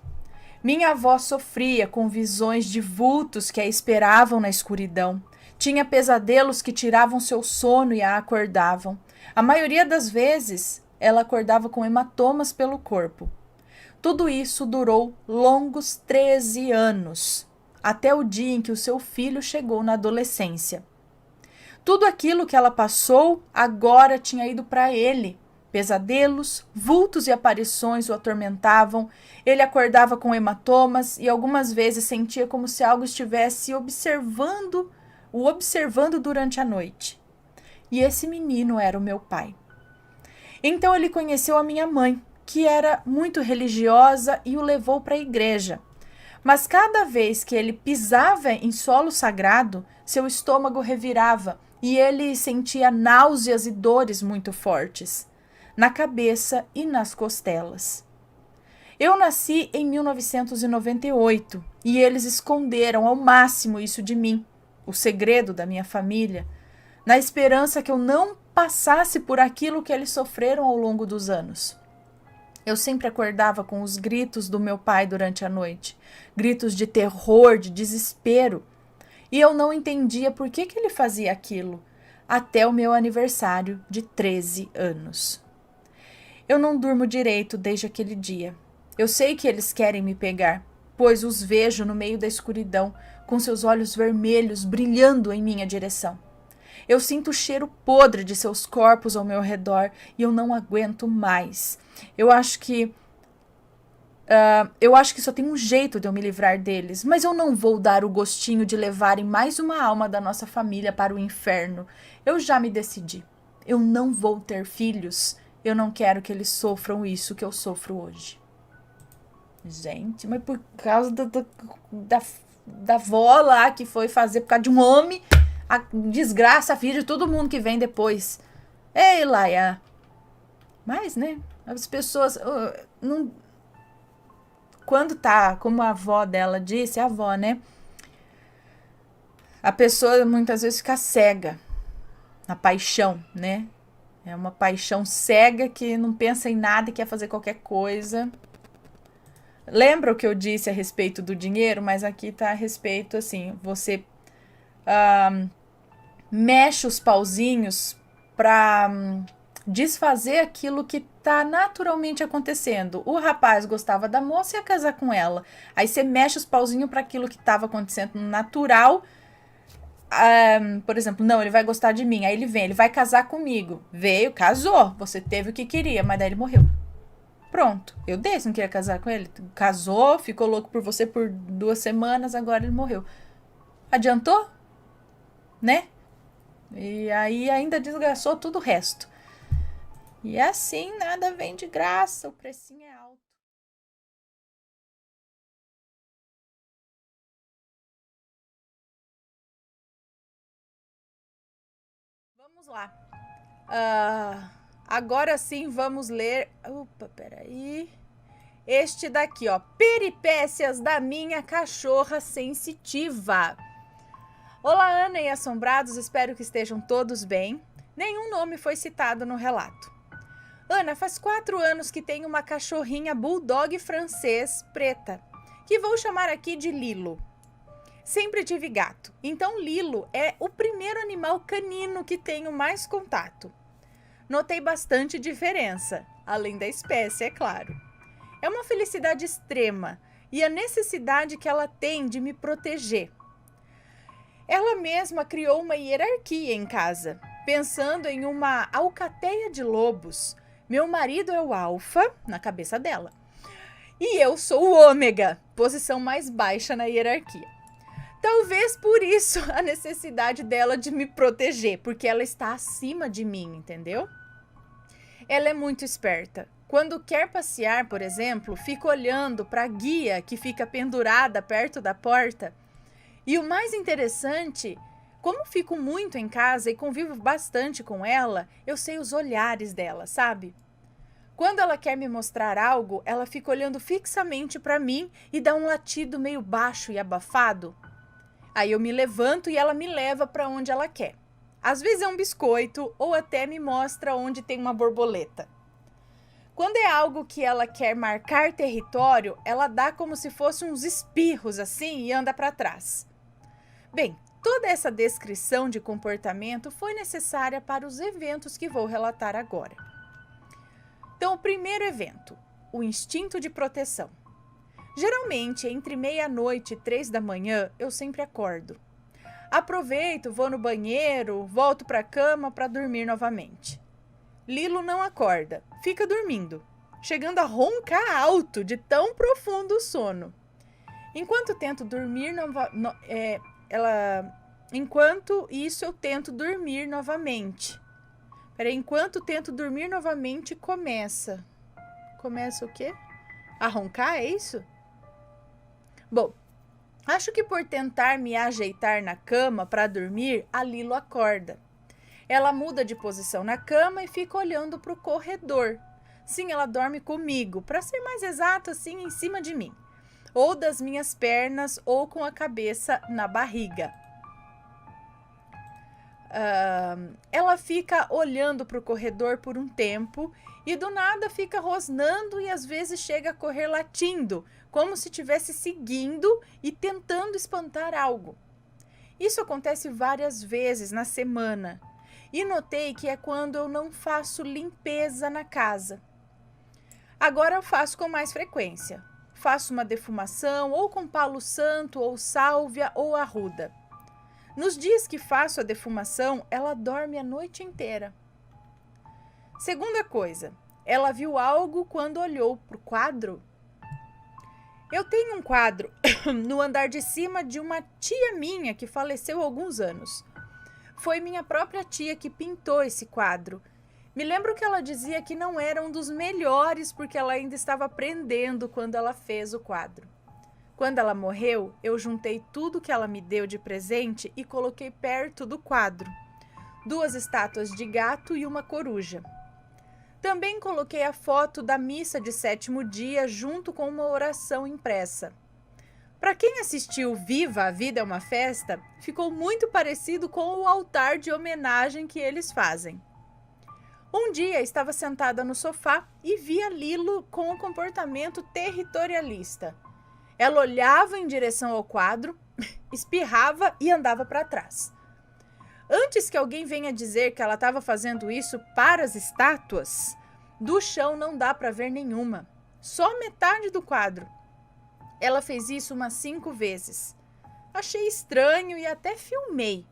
S1: Minha avó sofria com visões de vultos que a esperavam na escuridão. Tinha pesadelos que tiravam seu sono e a acordavam. A maioria das vezes, ela acordava com hematomas pelo corpo. Tudo isso durou longos 13 anos, até o dia em que o seu filho chegou na adolescência. Tudo aquilo que ela passou agora tinha ido para ele. Pesadelos, vultos e aparições o atormentavam. Ele acordava com hematomas e algumas vezes sentia como se algo estivesse o observando durante a noite. E esse menino era o meu pai. Então ele conheceu a minha mãe, que era muito religiosa, e o levou para a igreja. Mas cada vez que ele pisava em solo sagrado, seu estômago revirava e ele sentia náuseas e dores muito fortes, na cabeça e nas costelas. Eu nasci em 1998 e eles esconderam ao máximo isso de mim, o segredo da minha família, na esperança que eu não passasse por aquilo que eles sofreram ao longo dos anos. Eu sempre acordava com os gritos do meu pai durante a noite, gritos de terror, de desespero, e eu não entendia por que ele fazia aquilo, até o meu aniversário de 13 anos. Eu não durmo direito desde aquele dia. Eu sei que eles querem me pegar, pois os vejo no meio da escuridão, com seus olhos vermelhos brilhando em minha direção. Eu sinto o cheiro podre de seus corpos ao meu redor e eu não aguento mais. Eu acho que só tem um jeito de eu me livrar deles, mas eu não vou dar o gostinho de levarem mais uma alma da nossa família para o inferno. Eu já me decidi. Eu não vou ter filhos. Eu não quero que eles sofram isso que eu sofro hoje. Gente, mas por causa da avó lá que foi fazer por causa de um homem, a desgraça, a filha de todo mundo que vem depois. Ei, Laia. Mas, né, as pessoas não... Quando tá, como a avó dela disse, a avó, né? A pessoa muitas vezes fica cega na paixão, né? É uma paixão cega que não pensa em nada e quer fazer qualquer coisa. Lembra o que eu disse a respeito do dinheiro? Mas aqui tá a respeito, assim, você mexe os pauzinhos para desfazer aquilo que está naturalmente acontecendo. O rapaz gostava da moça e ia casar com ela. Aí você mexe os pauzinhos para aquilo que estava acontecendo no natural. Por exemplo, não, ele vai gostar de mim. Aí ele vem, ele vai casar comigo. Veio, casou. Você teve o que queria, mas daí ele morreu. Pronto. Eu dei, você não queria casar com ele. Casou, ficou louco por você por 2 semanas, agora ele morreu. Adiantou? Né? E aí ainda desgraçou tudo o resto. E assim nada vem de graça, o precinho é alto. Vamos lá. Agora sim vamos ler. Opa, peraí. Este daqui, ó. Peripécias da minha cachorra sensitiva. Olá, Ana e assombrados, espero que estejam todos bem. Nenhum nome foi citado no relato. Ana, faz 4 anos que tenho uma cachorrinha bulldog francês preta, que vou chamar aqui de Lilo. Sempre tive gato, então Lilo é o primeiro animal canino que tenho mais contato. Notei bastante diferença, além da espécie, é claro. É uma felicidade extrema e a necessidade que ela tem de me proteger. Ela mesma criou uma hierarquia em casa, pensando em uma alcateia de lobos. Meu marido é o alfa, na cabeça dela, e eu sou o ômega, posição mais baixa na hierarquia. Talvez por isso a necessidade dela de me proteger, porque ela está acima de mim, entendeu? Ela é muito esperta. Quando quer passear, por exemplo, fica olhando para a guia que fica pendurada perto da porta. E o mais interessante, como fico muito em casa e convivo bastante com ela, eu sei os olhares dela, sabe? Quando ela quer me mostrar algo, ela fica olhando fixamente para mim e dá um latido meio baixo e abafado. Aí eu me levanto e ela me leva para onde ela quer. Às vezes é um biscoito ou até me mostra onde tem uma borboleta. Quando é algo que ela quer marcar território, ela dá como se fosse uns espirros assim e anda para trás. Bem, toda essa descrição de comportamento foi necessária para os eventos que vou relatar agora. Então, o primeiro evento, o instinto de proteção. Geralmente, entre meia-noite e 3 da manhã, eu sempre acordo. Aproveito, vou no banheiro, volto para a cama para dormir novamente. Lilo não acorda, fica dormindo, chegando a roncar alto de tão profundo o sono. Enquanto tento dormir Enquanto isso, eu tento dormir novamente. Enquanto tento dormir novamente, começa. Começa o quê? A roncar, é isso? Bom, acho que por tentar me ajeitar na cama para dormir, a Lilo acorda. Ela muda de posição na cama e fica olhando para o corredor. Sim, ela dorme comigo, para ser mais exato, assim, em cima de mim. Ou das minhas pernas, ou com a cabeça na barriga. Ela fica olhando para o corredor por um tempo e do nada fica rosnando e às vezes chega a correr latindo, como se estivesse seguindo e tentando espantar algo. Isso acontece várias vezes na semana e notei que é quando eu não faço limpeza na casa. Agora eu faço com mais frequência. Faço uma defumação ou com palo santo ou sálvia ou arruda. Nos dias que faço a defumação, ela dorme a noite inteira. Segunda coisa, ela viu algo quando olhou para o quadro? Eu tenho um quadro no andar de cima de uma tia minha que faleceu há alguns anos. Foi minha própria tia que pintou esse quadro. Me lembro que ela dizia que não era um dos melhores porque ela ainda estava aprendendo quando ela fez o quadro. Quando ela morreu, eu juntei tudo que ela me deu de presente e coloquei perto do quadro. 2 estátuas de gato e uma coruja. Também coloquei a foto da missa de 7º dia junto com uma oração impressa. Para quem assistiu Viva, a Vida é uma Festa, ficou muito parecido com o altar de homenagem que eles fazem. Um dia estava sentada no sofá e via Lilo com um comportamento territorialista. Ela olhava em direção ao quadro, espirrava e andava para trás. Antes que alguém venha dizer que ela estava fazendo isso para as estátuas, Do chão não dá para ver nenhuma, só metade do quadro. Ela fez isso umas 5 vezes. Achei estranho e até filmei.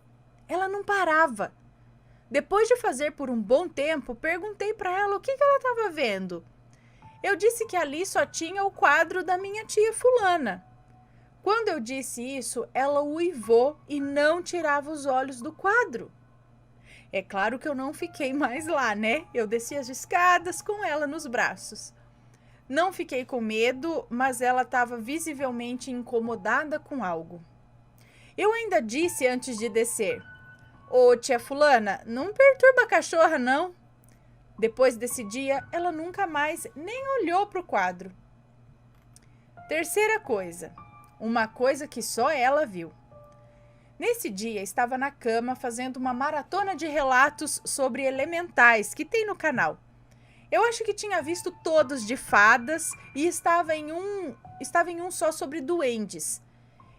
S1: Ela não parava. Depois de fazer por um bom tempo, perguntei para ela o que ela estava vendo. Eu disse que ali só tinha o quadro da minha tia fulana. Quando eu disse isso, ela uivou e não tirava os olhos do quadro. É claro que eu não fiquei mais lá, né? Eu desci as escadas com ela nos braços. Não fiquei com medo, mas ela estava visivelmente incomodada com algo. Eu ainda disse antes de descer: "Ô, tia fulana, não perturba a cachorra, não." Depois desse dia, ela nunca mais nem olhou para o quadro. Terceira coisa, uma coisa que só ela viu. Nesse dia, estava na cama fazendo uma maratona de relatos sobre elementais que tem no canal. Eu acho que tinha visto todos de fadas e estava em um só sobre duendes.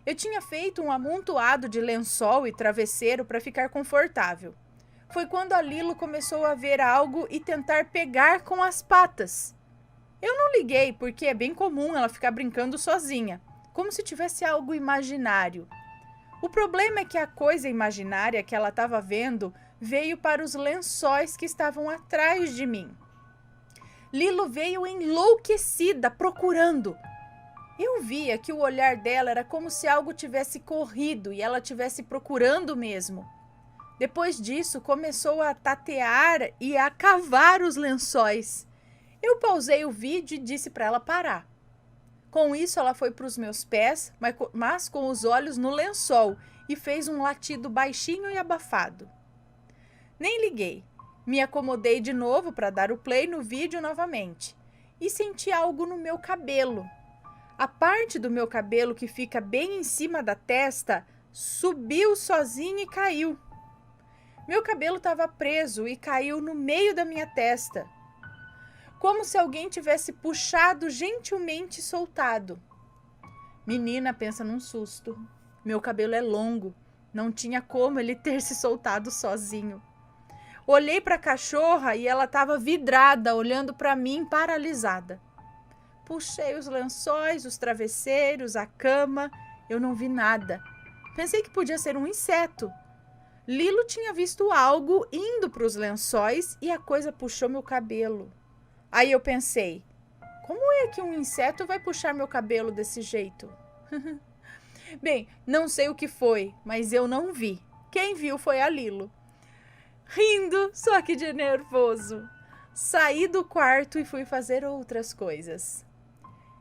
S1: Eu tinha feito um amontoado de lençol e travesseiro para ficar confortável. Foi quando a Lilo começou a ver algo e tentar pegar com as patas. Eu não liguei porque é bem comum ela ficar brincando sozinha, como se tivesse algo imaginário. O problema é que a coisa imaginária que ela estava vendo veio para os lençóis que estavam atrás de mim. Lilo veio enlouquecida, procurando. Eu via que o olhar dela era como se algo tivesse corrido e ela estivesse procurando mesmo. Depois disso, começou a tatear e a cavar os lençóis. Eu pausei o vídeo e disse para ela parar. Com isso, ela foi para os meus pés, mas com os olhos no lençol, e fez um latido baixinho e abafado. Nem liguei. Me acomodei de novo para dar o play no vídeo novamente. E senti algo no meu cabelo. A parte do meu cabelo que fica bem em cima da testa subiu sozinho e caiu. Meu cabelo estava preso e caiu no meio da minha testa, como se alguém tivesse puxado gentilmente e soltado. Menina, pensa num susto. Meu cabelo é longo, não tinha como ele ter se soltado sozinho. Olhei para a cachorra e ela estava vidrada, olhando para mim paralisada. Puxei os lençóis, os travesseiros, a cama. Eu não vi nada. Pensei que podia ser um inseto. Lilo tinha visto algo indo para os lençóis e a coisa puxou meu cabelo. Aí eu pensei, como é que um inseto vai puxar meu cabelo desse jeito? Bem, não sei o que foi, mas eu não vi. Quem viu foi a Lilo. Rindo, só que de nervoso. Saí do quarto e fui fazer outras coisas.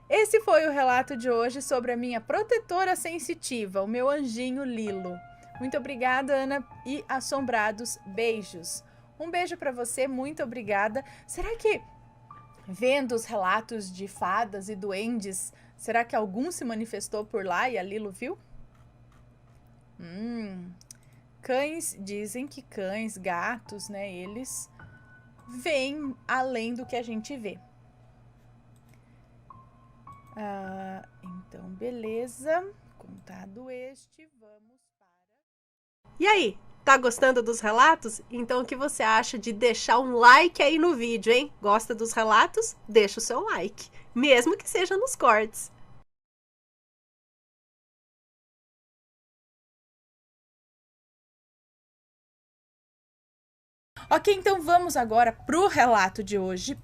S1: Esse foi o relato de hoje sobre a minha protetora sensitiva, o meu anjinho Lilo. Muito obrigada, Ana, e assombrados, beijos. Um beijo para você, muito obrigada. Será que, vendo os relatos de fadas e duendes, será que algum se manifestou por lá e a Lilo viu? Cães, dizem que cães, gatos, né, eles veem além do que a gente vê. Então, beleza. Contado este, vamos para...
S3: E aí, tá gostando dos relatos? Então o que você acha de deixar um like aí no vídeo, hein? Gosta dos relatos? Deixa o seu like, mesmo que seja nos cortes.
S1: Ok, então vamos agora pro relato de hoje,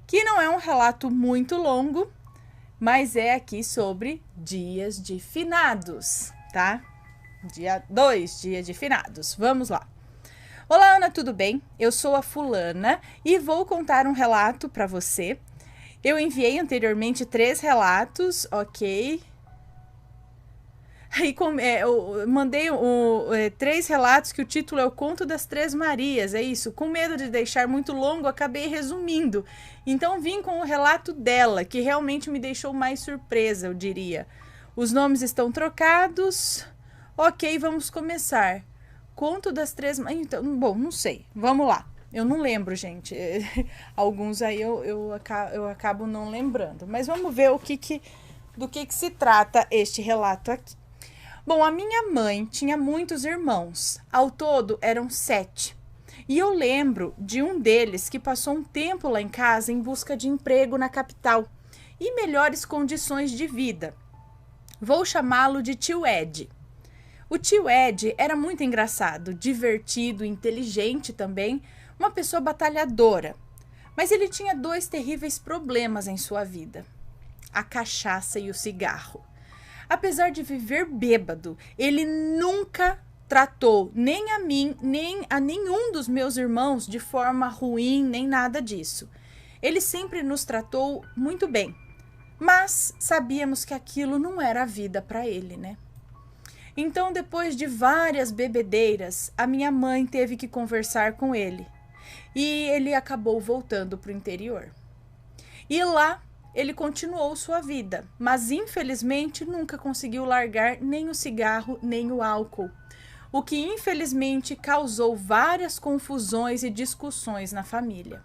S1: que não é um relato muito longo, mas é aqui sobre dias de finados, tá? Dia 2, dia de finados. Vamos lá. Olá, Ana, tudo bem? Eu sou a fulana e vou contar um relato para você. Eu enviei anteriormente 3 relatos, ok? Aí eu mandei 3 relatos que o título é O Conto das Três Marias, é isso. Com medo de deixar muito longo, acabei resumindo. Então vim com o relato dela, que realmente me deixou mais surpresa, eu diria. Os nomes estão trocados. Ok, vamos começar. Conto das Três Marias. Então, bom, não sei. Vamos lá. Eu não lembro, gente. Alguns aí eu acabo não lembrando. Mas vamos ver do que se trata este relato aqui. Bom, a minha mãe tinha muitos irmãos. Ao todo, eram 7. E eu lembro de um deles que passou um tempo lá em casa em busca de emprego na capital e melhores condições de vida. Vou chamá-lo de tio Ed. O tio Ed era muito engraçado, divertido, inteligente também, uma pessoa batalhadora. Mas ele tinha 2 terríveis problemas em sua vida: a cachaça e o cigarro. Apesar de viver bêbado, ele nunca tratou nem a mim, nem a nenhum dos meus irmãos de forma ruim, nem nada disso. Ele sempre nos tratou muito bem, mas sabíamos que aquilo não era a vida para ele, né? Então, depois de várias bebedeiras, a minha mãe teve que conversar com ele e ele acabou voltando para o interior. E lá ele continuou sua vida, mas infelizmente nunca conseguiu largar nem o cigarro nem o álcool, o que infelizmente causou várias confusões e discussões na família.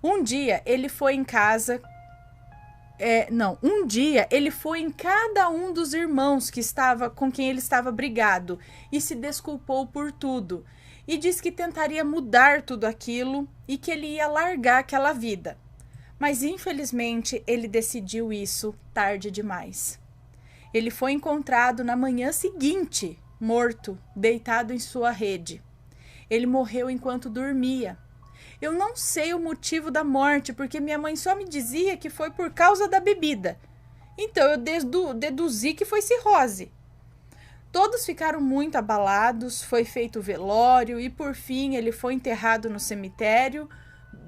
S1: Um dia ele foi em casa. Um dia ele foi em cada um dos irmãos com quem ele estava brigado e se desculpou por tudo e disse que tentaria mudar tudo aquilo e que ele ia largar aquela vida. Mas infelizmente ele decidiu isso tarde demais. Ele foi encontrado na manhã seguinte, morto, deitado em sua rede. Ele morreu enquanto dormia. Eu não sei o motivo da morte, porque minha mãe só me dizia que foi por causa da bebida. Então eu deduzi que foi cirrose. Todos ficaram muito abalados, foi feito o velório e por fim ele foi enterrado no cemitério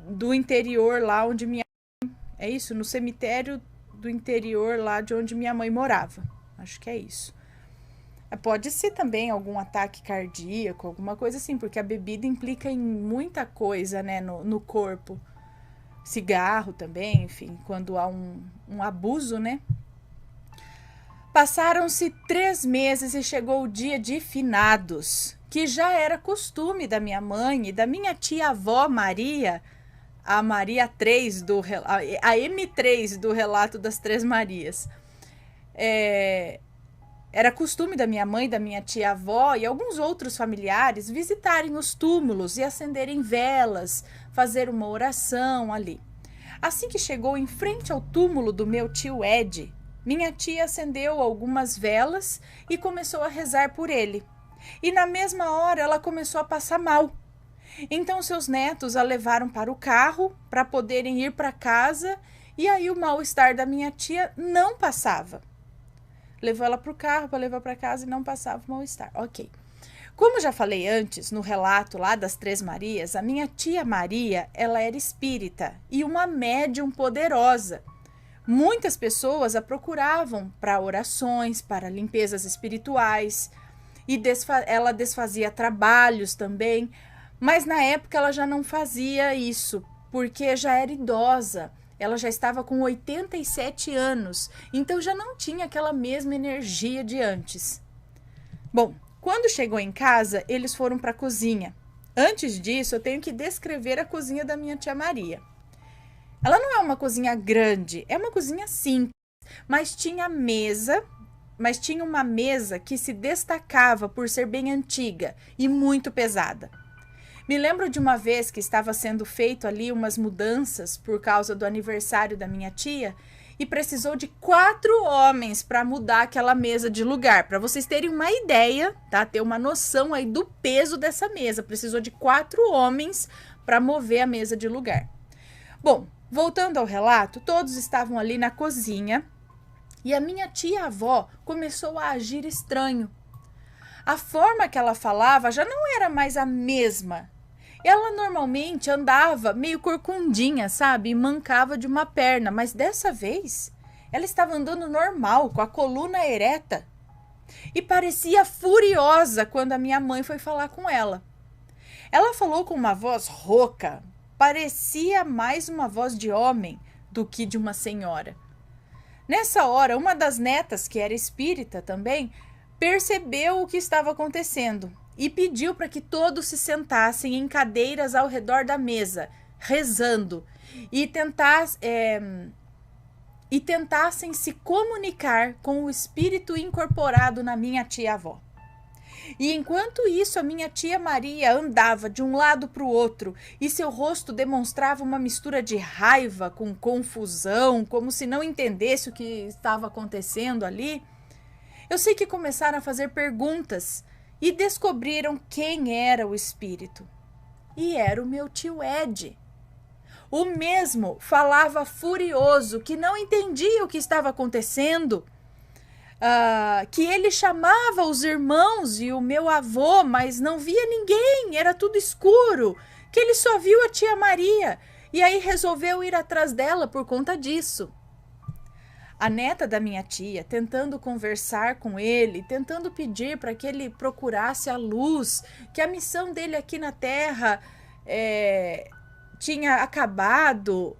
S1: do interior lá onde no cemitério do interior lá de onde minha mãe morava. Acho que é isso. Pode ser também algum ataque cardíaco, alguma coisa assim, porque a bebida implica em muita coisa, né, no corpo. Cigarro também, enfim, quando há um abuso, né? Passaram-se 3 meses e chegou o dia de finados, que já era costume da minha mãe e da minha tia-avó Maria, a Maria 3 a M3 do relato das 3 Marias. Era costume da minha mãe, da minha tia-avó e alguns outros familiares visitarem os túmulos e acenderem velas, fazer uma oração ali. Assim que chegou em frente ao túmulo do meu tio Ed, minha tia acendeu algumas velas e começou a rezar por ele. E na mesma hora ela começou a passar mal. Então seus netos a levaram para o carro para poderem ir para casa e aí o mal-estar da minha tia não passava. Levou ela para o carro para levar para casa e não passava o mal-estar. Ok. Como já falei antes, no relato lá das 3 Marias, a minha tia Maria, ela era espírita e uma médium poderosa. Muitas pessoas a procuravam para orações, para limpezas espirituais e ela desfazia trabalhos também, mas na época ela já não fazia isso, porque já era idosa. Ela já estava com 87 anos, então já não tinha aquela mesma energia de antes. Bom, quando chegou em casa, eles foram para a cozinha. Antes disso, eu tenho que descrever a cozinha da minha tia Maria. Ela não é uma cozinha grande, é uma cozinha simples, mas tinha uma mesa que se destacava por ser bem antiga e muito pesada. Me lembro de uma vez que estava sendo feito ali umas mudanças por causa do aniversário da minha tia e precisou de 4 homens para mudar aquela mesa de lugar. Para vocês terem uma ideia, tá? Ter uma noção aí do peso dessa mesa. Precisou de 4 homens para mover a mesa de lugar. Bom, voltando ao relato, todos estavam ali na cozinha e a minha tia-avó começou a agir estranho. A forma que ela falava já não era mais a mesma. Ela normalmente andava meio corcundinha, sabe? E mancava de uma perna, mas dessa vez ela estava andando normal, com a coluna ereta. E parecia furiosa quando a minha mãe foi falar com ela. Ela falou com uma voz rouca, parecia mais uma voz de homem do que de uma senhora. Nessa hora, uma das netas, que era espírita também, percebeu o que estava acontecendo e pediu para que todos se sentassem em cadeiras ao redor da mesa, rezando, e tentassem se comunicar com o espírito incorporado na minha tia-avó. E enquanto isso, a minha tia Maria andava de um lado para o outro e seu rosto demonstrava uma mistura de raiva com confusão, como se não entendesse o que estava acontecendo ali. Eu sei que começaram a fazer perguntas e descobriram quem era o espírito. E era o meu tio Ed. O mesmo falava furioso, que não entendia o que estava acontecendo, que ele chamava os irmãos e o meu avô, mas não via ninguém, era tudo escuro, que ele só viu a tia Maria, e aí resolveu ir atrás dela por conta disso. A neta da minha tia, tentando conversar com ele, tentando pedir para que ele procurasse a luz, que a missão dele aqui na Terra tinha acabado.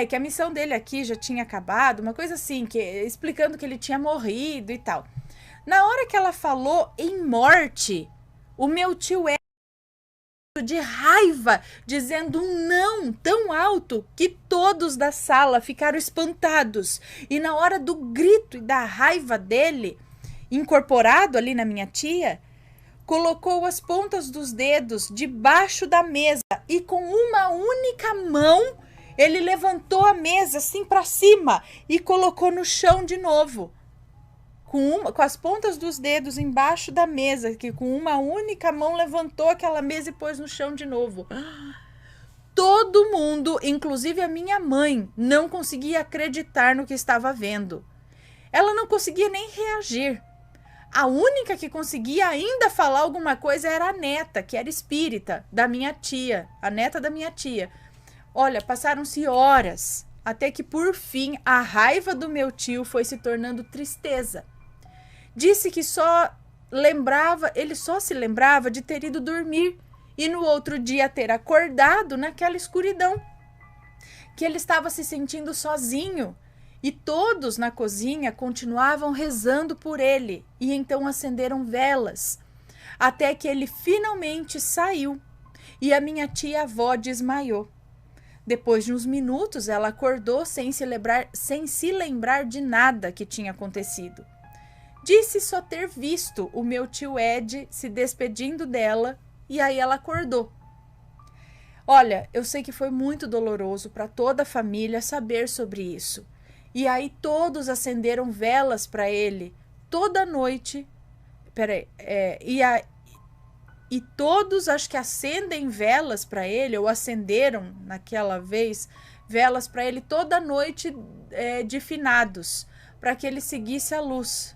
S1: Que a missão dele aqui já tinha acabado, uma coisa assim, explicando que ele tinha morrido e tal. Na hora que ela falou em morte, o meu tio de raiva, dizendo um não tão alto que todos da sala ficaram espantados. E na hora do grito e da raiva dele, incorporado ali na minha tia, colocou as pontas dos dedos debaixo da mesa e com uma única mão ele levantou a mesa assim para cima e colocou no chão de novo. Com as pontas dos dedos embaixo da mesa, que com uma única mão levantou aquela mesa e pôs no chão de novo. Todo mundo, inclusive a minha mãe, não conseguia acreditar no que estava vendo. Ela não conseguia nem reagir. A única que conseguia ainda falar alguma coisa era a neta, que era espírita, da minha tia, a neta da minha tia. Olha, passaram-se horas, até que por fim a raiva do meu tio foi se tornando tristeza. Disse que ele só se lembrava de ter ido dormir e no outro dia ter acordado naquela escuridão. Que ele estava se sentindo sozinho e todos na cozinha continuavam rezando por ele e então acenderam velas, até que ele finalmente saiu e a minha tia-avó desmaiou. Depois de uns minutos, ela acordou sem se lembrar de nada que tinha acontecido. Disse só ter visto o meu tio Ed se despedindo dela e aí ela acordou. Olha, eu sei que foi muito doloroso para toda a família saber sobre isso. E aí todos acenderam velas para ele toda noite. E todos acho que acendem velas para ele, ou acenderam naquela vez velas para ele toda noite de finados, para que ele seguisse a luz.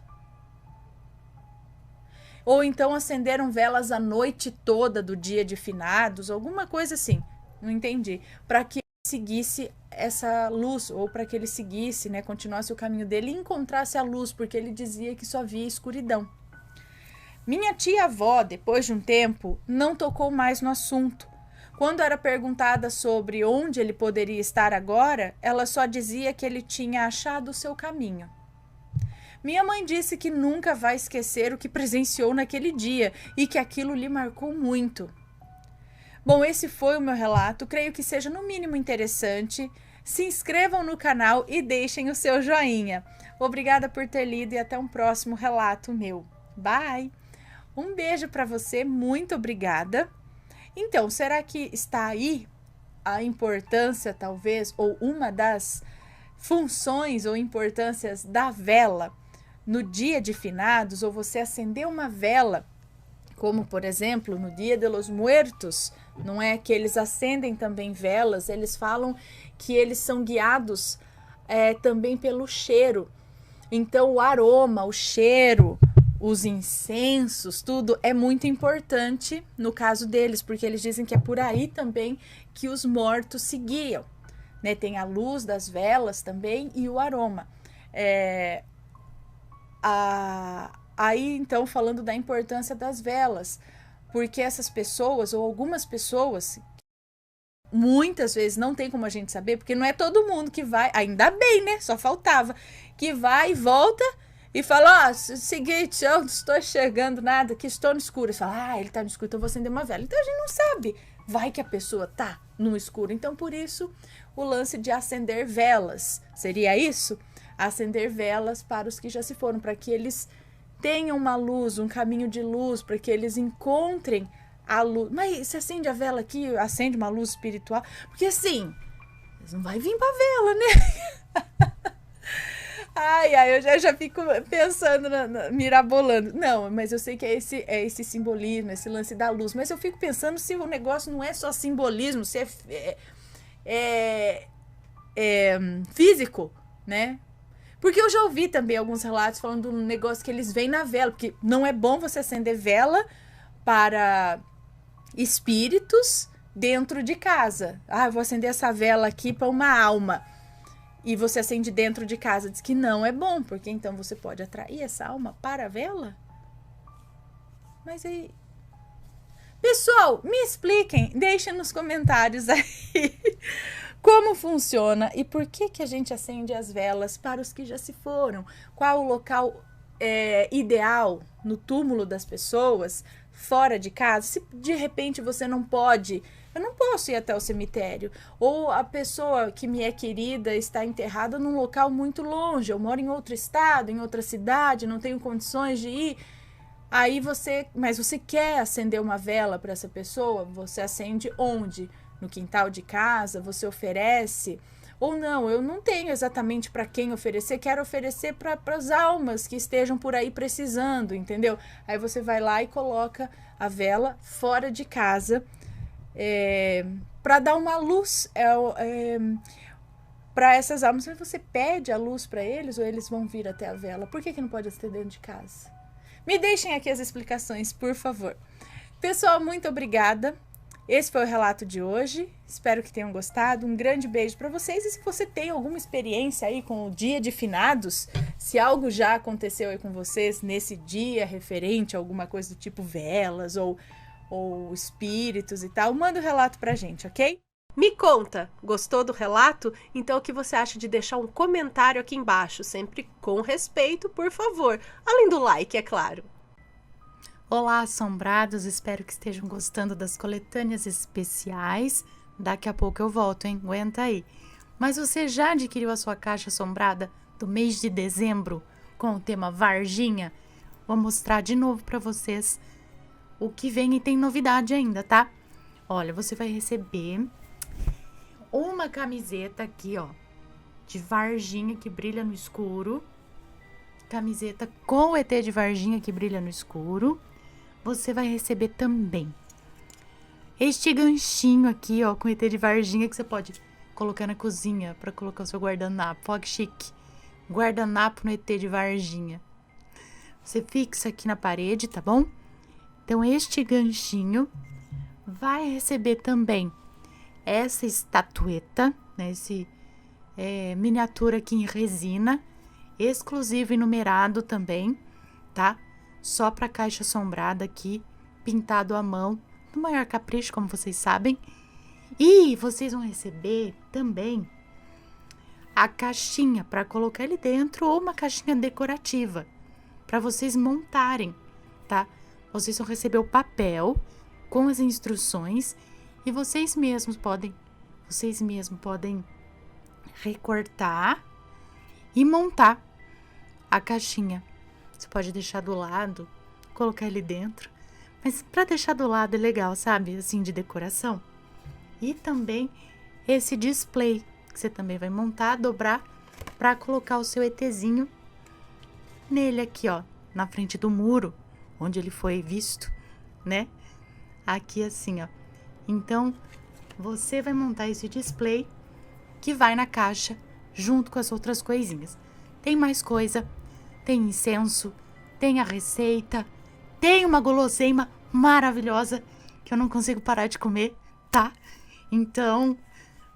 S1: Ou então acenderam velas a noite toda do dia de finados, alguma coisa assim, não entendi, para que ele seguisse essa luz, ou para que ele seguisse, né, continuasse o caminho dele e encontrasse a luz, porque ele dizia que só via escuridão. Minha tia-avó, depois de um tempo, não tocou mais no assunto. Quando era perguntada sobre onde ele poderia estar agora, ela só dizia que ele tinha achado o seu caminho. Minha mãe disse que nunca vai esquecer o que presenciou naquele dia e que aquilo lhe marcou muito. Bom, esse foi o meu relato. Creio que seja no mínimo interessante. Se inscrevam no canal e deixem o seu joinha. Obrigada por ter lido e até um próximo relato meu. Bye! Um beijo para você, muito obrigada. Então, será que está aí a importância, talvez, ou uma das funções ou importâncias da vela no dia de finados, ou você acender uma vela, como, por exemplo, no Dia de los Muertos, não é que eles acendem também velas, eles falam que eles são guiados também pelo cheiro. Então, o aroma, o cheiro, os incensos, tudo é muito importante no caso deles, porque eles dizem que é por aí também que os mortos se guiam, né? Tem a luz das velas também e o aroma. Aí, então, falando da importância das velas, porque essas pessoas, ou algumas pessoas, muitas vezes não tem como a gente saber, porque não é todo mundo que vai, ainda bem, né? Só faltava, que vai e volta e fala, seguinte, eu não estou enxergando nada, que estou no escuro. Você fala, ele está no escuro, então eu vou acender uma vela. Então a gente não sabe, vai que a pessoa tá no escuro. Então por isso o lance de acender velas, seria isso? acender velas para os que já se foram, para que eles tenham uma luz, um caminho de luz, para que eles encontrem a luz. Mas se acende a vela aqui, acende uma luz espiritual, porque assim, eles não vai vir pra vela, né? Ai, eu já fico pensando, mirabolando. Não, mas eu sei que é esse simbolismo, esse lance da luz. Mas eu fico pensando se o negócio não é só simbolismo, se é físico, né? Porque eu já ouvi também alguns relatos falando de um negócio que eles veem na vela, porque não é bom você acender vela para espíritos dentro de casa. Eu vou acender essa vela aqui para uma alma. E você acende dentro de casa. Diz que não é bom, porque então você pode atrair essa alma para a vela? Mas aí... Pessoal, me expliquem, deixem nos comentários aí como funciona e por que a gente acende as velas para os que já se foram. Qual o local ideal no túmulo das pessoas, fora de casa? Se de repente você não pode... Eu não posso ir até o cemitério. Ou a pessoa que me é querida está enterrada num local muito longe. Eu moro em outro estado, em outra cidade, não tenho condições de ir. Mas você quer acender uma vela para essa pessoa? Você acende onde? No quintal de casa? Você oferece? Ou não, eu não tenho exatamente para quem oferecer, quero oferecer para as almas que estejam por aí precisando, entendeu? Aí você vai lá e coloca a vela fora de casa, para dar uma luz para essas almas. Mas você pede a luz para eles ou eles vão vir até a vela? Por que não pode acender dentro de casa? Me deixem aqui as explicações, por favor. Pessoal, muito obrigada. Esse foi o relato de hoje. Espero que tenham gostado. Um grande beijo para vocês. E se você tem alguma experiência aí com o dia de finados, se algo já aconteceu aí com vocês nesse dia referente a alguma coisa do tipo velas ou espíritos e tal, manda o relato pra gente, ok?
S3: Me conta, gostou do relato? Então o que você acha de deixar um comentário aqui embaixo, sempre com respeito, por favor. Além do like, é claro.
S4: Olá, assombrados, espero que estejam gostando das coletâneas especiais. Daqui a pouco eu volto, hein? Aguenta aí. Mas você já adquiriu a sua caixa assombrada do mês de dezembro com o tema Varginha? Vou mostrar de novo para vocês o que vem e tem novidade ainda, tá? Olha, você vai receber uma camiseta aqui, ó, de Varginha que brilha no escuro. Camiseta com o ET de Varginha que brilha no escuro. Você vai receber também este ganchinho aqui, ó, com ET de Varginha que você pode colocar na cozinha para colocar o seu guardanapo. Olha que chique. Guardanapo no ET de Varginha. Você fixa aqui na parede, tá bom? Então, este ganchinho vai receber também essa estatueta, né? Esse miniatura aqui em resina, exclusivo e numerado também, tá? Só para caixa assombrada aqui, pintado à mão, no maior capricho, como vocês sabem. E vocês vão receber também a caixinha para colocar ali dentro ou uma caixinha decorativa para vocês montarem, tá? Vocês vão receber o papel com as instruções e vocês mesmos podem recortar e montar a caixinha. Você pode deixar do lado, colocar ali dentro, mas para deixar do lado é legal, sabe? Assim, de decoração. E também esse display que você também vai montar, dobrar para colocar o seu ETzinho nele aqui, ó, na frente do muro onde ele foi visto, né? Aqui assim, ó. Então, você vai montar esse display que vai na caixa junto com as outras coisinhas. Tem mais coisa, tem incenso, tem a receita, tem uma guloseima maravilhosa que eu não consigo parar de comer, tá? Então,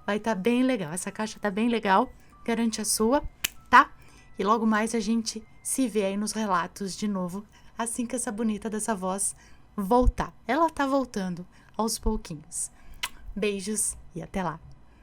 S4: vai estar bem legal. Essa caixa tá bem legal, garante a sua, tá? E logo mais a gente se vê aí nos relatos de novo, assim que essa bonita dessa voz voltar. Ela tá voltando aos pouquinhos. Beijos e até lá.